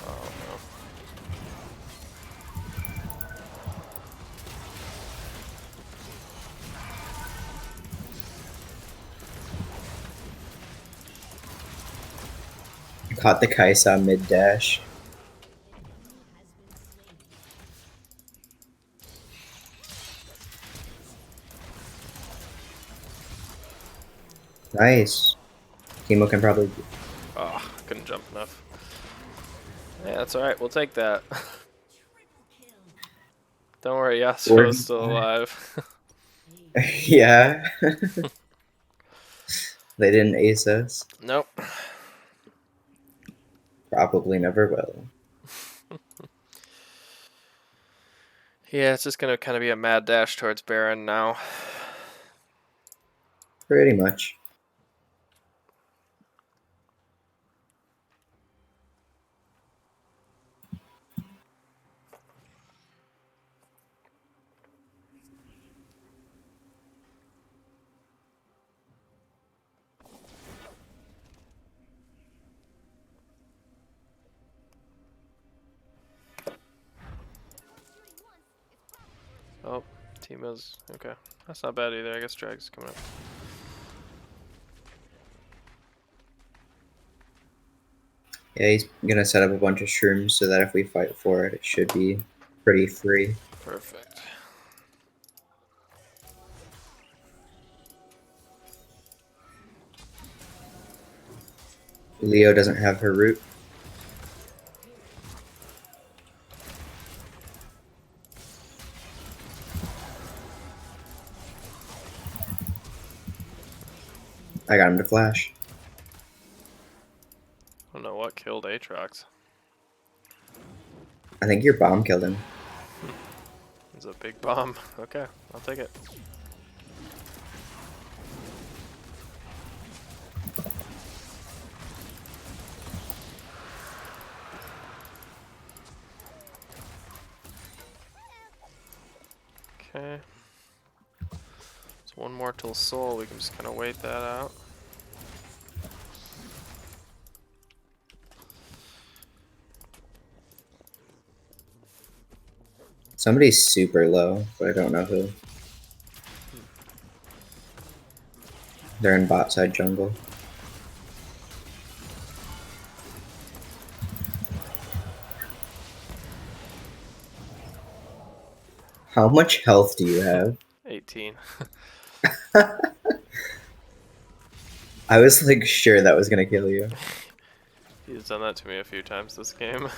Oh no. Caught the Kaisa mid dash. Nice. Teemo can probably. Oh, couldn't jump enough. Yeah, that's alright. We'll take that. Don't worry, Yasuo's still alive. Yeah. They didn't ace us. Nope. Probably never will. Yeah, it's just gonna kind of be a mad dash towards Baron now. Pretty much. Oh, Teemo's okay. That's not bad either. I guess Drag's coming up. Yeah, he's gonna set up a bunch of shrooms so that if we fight for it, it should be pretty free. Perfect. Leo doesn't have her root. I got him to flash. I don't know what killed Aatrox. I think your bomb killed him. It's a big bomb. Okay, I'll take it. Okay. It's one more till soul. We can just kind of wait that out. Somebody's super low, but I don't know who. They're in bot side jungle. How much health do you have? 18. I was like sure that was gonna kill you. He's done that to me a few times this game.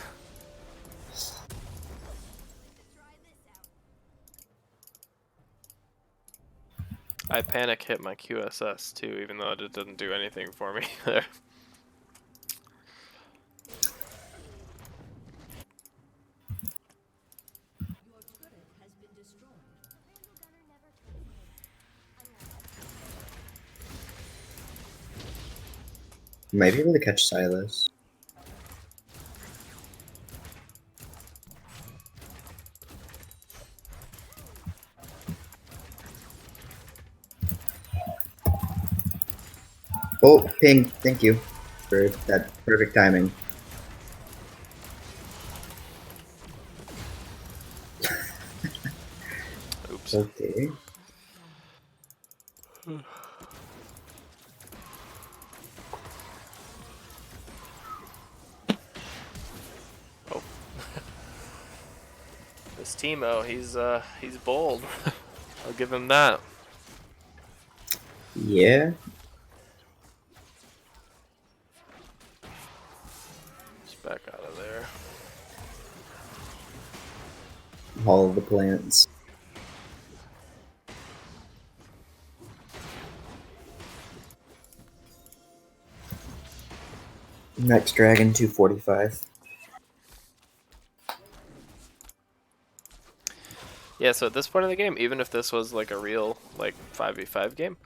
I panic hit my QSS too, even though it didn't do anything for me there. Your turret has been destroyed. Might be able to catch Silas. Oh, ping! Thank you for that perfect timing. Oops. Okay. Oh. This Teemo, he's bold. I'll give him that. Yeah. Just back out of there. All of the plants. Next dragon 245. Yeah, so at this point in the game, even if this was like a real like 5v5 game,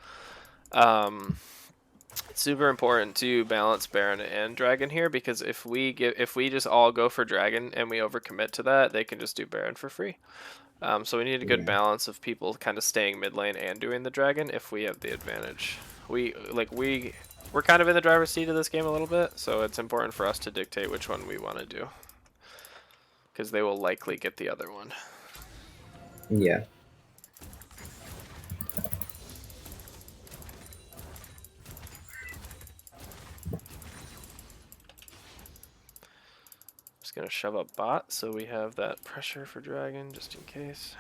it's super important to balance Baron and Dragon here, because if we just all go for Dragon and we overcommit to that, they can just do Baron for free. So we need a good Yeah. balance of people kind of staying mid lane and doing the Dragon if we have the advantage. We're kind of in the driver's seat of this game a little bit, so it's important for us to dictate which one we want to do, because they will likely get the other one. Yeah. Just gonna shove up bot so we have that pressure for Dragon just in case.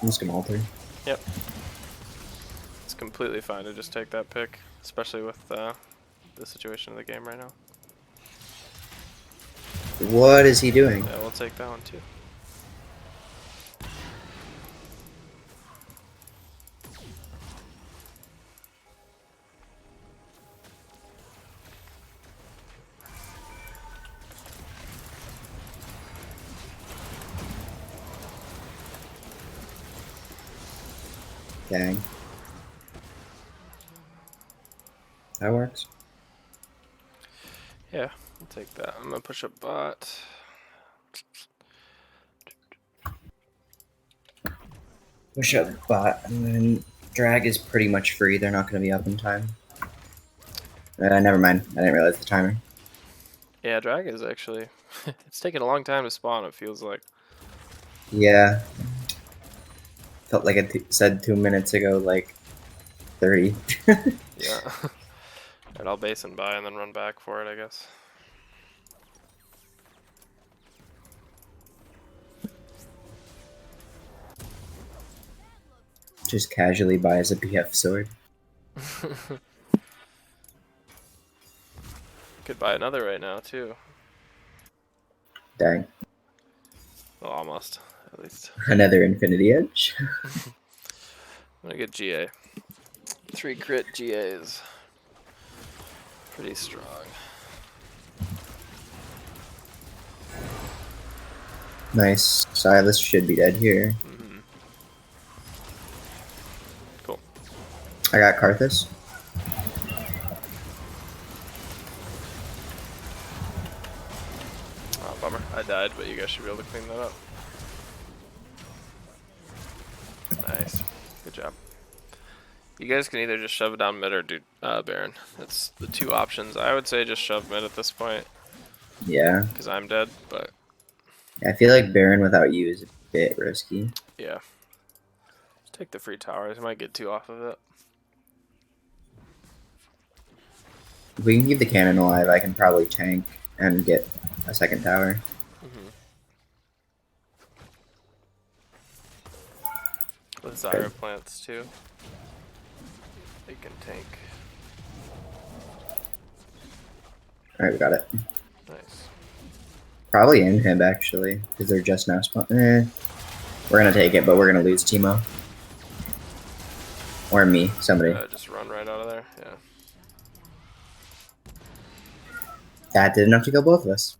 I'm just gonna alter. Yep. It's completely fine to just take that pick. especially with the situation of the game right now. What is he doing? Yeah, we'll take that one too. Dang. That works. Yeah, we'll take that. I'm gonna push up bot. Push up bot, and then drag is pretty much free. They're not going to be up in time. Never mind. I didn't realize the timer. Yeah, drag is actually. It's taking a long time to spawn. It feels like. Yeah. Felt like I said 2 minutes ago, like 30. Yeah. Alright, I'll base and buy and then run back for it, I guess. Just casually buys a BF sword. Could buy another right now too. Dang. Well, almost, at least. Another Infinity Edge. I'm gonna get GA. 3 crit GAs. Pretty strong. Nice. Silas should be dead here. Mm-hmm. Cool. I got Karthus. Oh, bummer. I died, but you guys should be able to clean that up. Nice. Good job. You guys can either just shove it down mid or do Baron. That's the 2 options. I would say just shove mid at this point, Yeah. because I'm dead, but I feel like Baron without you is a bit risky. yeah. Just take the free towers. I might get 2 off of it. If we can keep the cannon alive, I can probably tank and get a second tower. With Zyra plants too. They can tank. Alright, we got it. Nice. Probably in him, actually, because they're just now spawn. We're gonna take it, but we're gonna lose Teemo. Or me, somebody. Just run right out of there. Yeah. That did enough to kill both of us.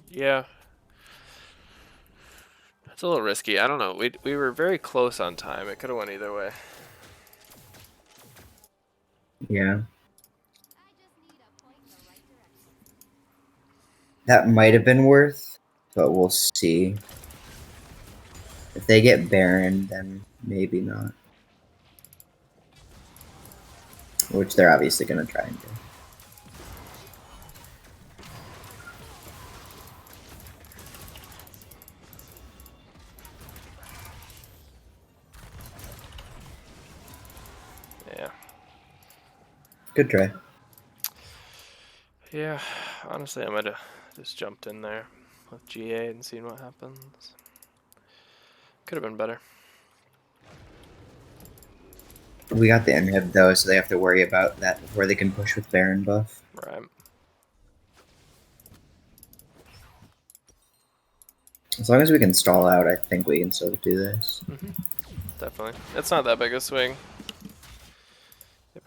Yeah. It's a little risky. I don't know. We were very close on time. It could have went either way. Yeah. That might have been worth, but we'll see. If they get Baron, then maybe not. Which they're obviously gonna try and do. Yeah. Good try. Yeah. Honestly, I might have just jumped in there with GA and seen what happens. Could have been better. We got the inhib though, so they have to worry about that before they can push with Baron buff. Right. As long as we can stall out, I think we can still do this. Definitely. It's not that big a swing.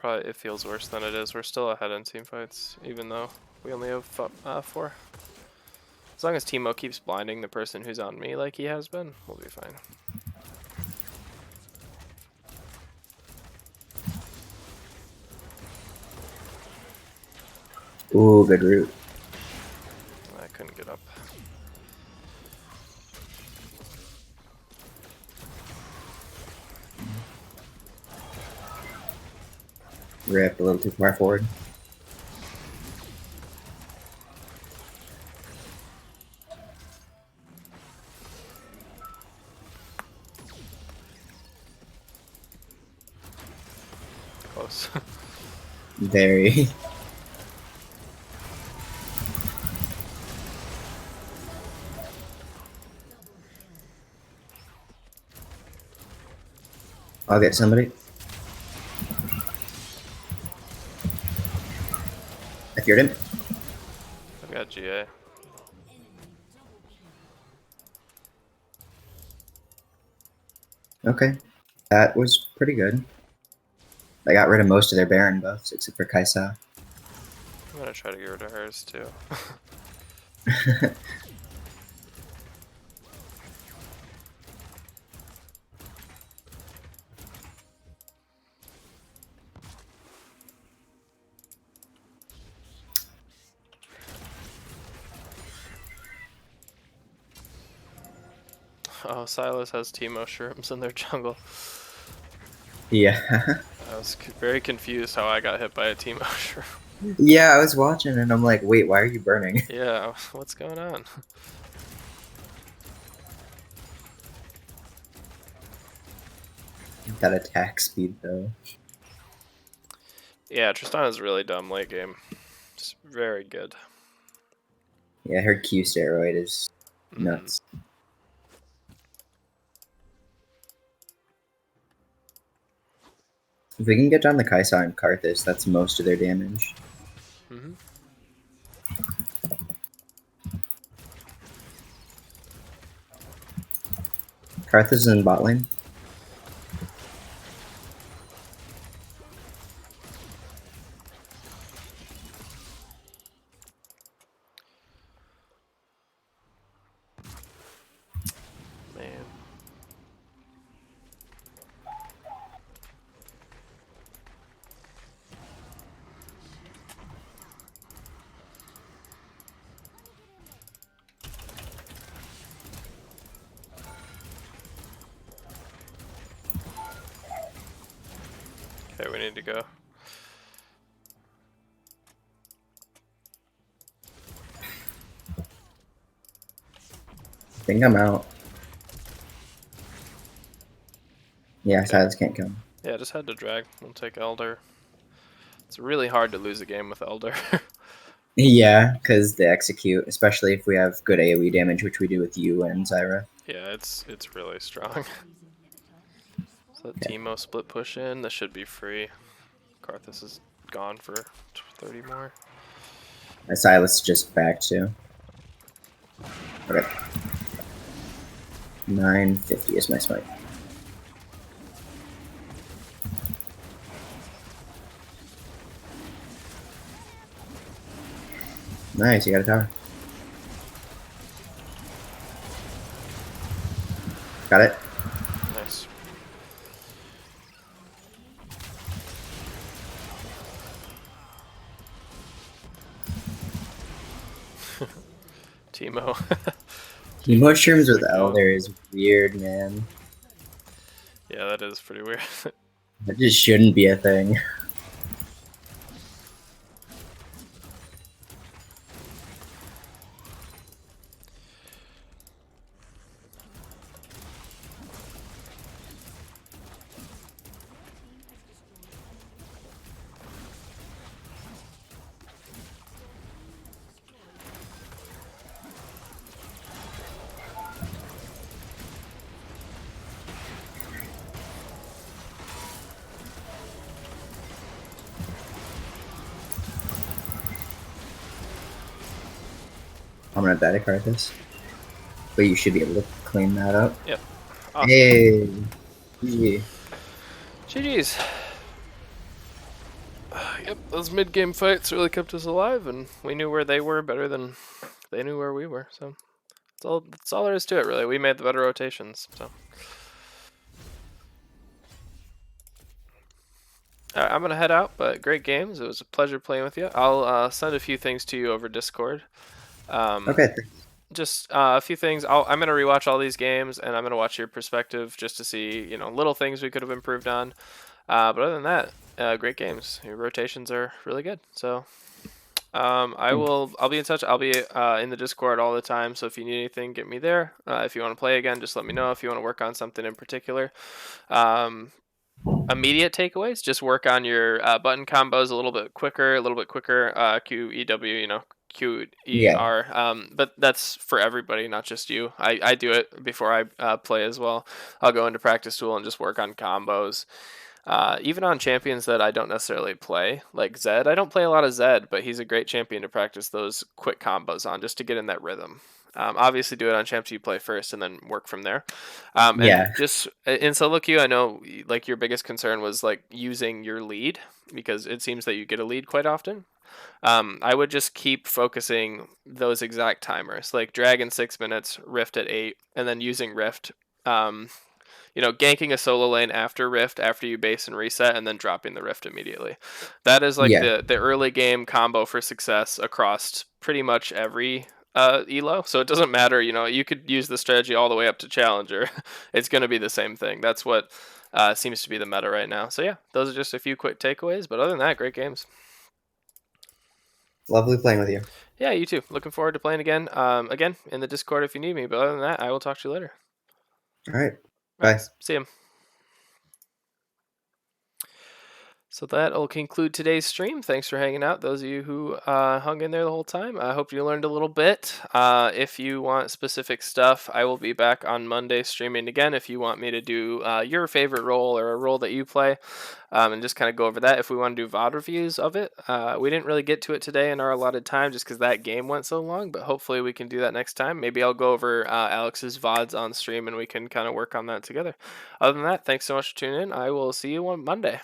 It feels worse than it is. We're still ahead in team fights, even though we only have 4. As long as Teemo keeps blinding the person who's on me like he has been, we'll be fine. Ooh, good route. I couldn't get up. Rip, a little too far forward. Close. Very. I'll get somebody. Cured him. I've got GA. Okay. That was pretty good. I got rid of most of their Baron buffs except for Kaisa. I'm gonna try to get rid of hers too. Oh, Silas has Teemo shrooms in their jungle. Yeah. I was very confused how I got hit by a Teemo shroom. Yeah, I was watching and I'm like, wait, why are you burning? Yeah, what's going on? That attack speed though. Yeah, Tristana's really dumb late game. Just very good. Yeah, her Q steroid is Mhm. nuts. If we can get down the Kaisa and Karthus, that's most of their damage. Mhm. Karthus is in bot lane. Man. Okay, we need to go. I think I'm out. Yeah, Okay. Silas can't kill him. Yeah, just had to drag. We'll take Elder. It's really hard to lose a game with Elder. Yeah, because they execute, especially if we have good AoE damage, which we do with you and Zyra. Yeah, it's really strong. So Okay. Teemo split push in. This should be free. Karthus is gone for 30 more. Silas just back too. Okay. 950 is my smite. Nice, you got a tower. Got it. Nice. Teemo. Mushrooms with Sick move. Elder is weird, man. Yeah, that is pretty weird. That just shouldn't be a thing. I'm gonna die to Karthus. But you should be able to clean that up. Yep. Awesome. Hey! GG. GG's. Yep, those mid-game fights really kept us alive, and we knew where they were better than they knew where we were. So that's all there is to it, really. We made the better rotations. So I'm gonna head out, but great games. It was a pleasure playing with you. I'll send a few things to you over Discord. Okay. Just a few things. I'm gonna rewatch all these games, and I'm gonna watch your perspective just to see, little things we could have improved on. But other than that, great games. Your rotations are really good. So I'll be in touch. I'll be in the Discord all the time. So if you need anything, get me there. If you want to play again, just let me know. If you want to work on something in particular, immediate takeaways: just work on your button combos a little bit quicker, Q E W, Q E R. But that's for everybody, not just you. I do it before I play as well. I'll go into practice tool and just work on combos. Even on champions that I don't necessarily play, like Zed. I don't play a lot of Zed, but he's a great champion to practice those quick combos on, just to get in that rhythm. Obviously, do it on champs you play first, and then work from there. And Yeah. just in solo queue, I know like your biggest concern was like using your lead, because it seems that you get a lead quite often. I would just keep focusing those exact timers, like Dragon 6 minutes, Rift at 8, and then using Rift. Um, ganking a solo lane after Rift, after you base and reset, and then dropping the Rift immediately. That is like Yeah. the early game combo for success across pretty much every elo. So it doesn't matter, you could use the strategy all the way up to Challenger. It's going to be the same thing. That's what seems to be the meta right now. So yeah, those are just a few quick takeaways. But other than that, great games. Lovely playing with you. Yeah, you too. Looking forward to playing again. Again, in the Discord if you need me. But other than that, I will talk to you later. All right. All right, Bye. see you. So that'll conclude today's stream. Thanks for hanging out. Those of you who hung in there the whole time, I hope you learned a little bit. If you want specific stuff, I will be back on Monday streaming again. If you want me to do your favorite role or a role that you play, and just kind of go over that. If we want to do VOD reviews of it, we didn't really get to it today in our allotted time just because that game went so long, but hopefully we can do that next time. Maybe I'll go over Alex's VODs on stream and we can kind of work on that together. Other than that, thanks so much for tuning in. I will see you on Monday.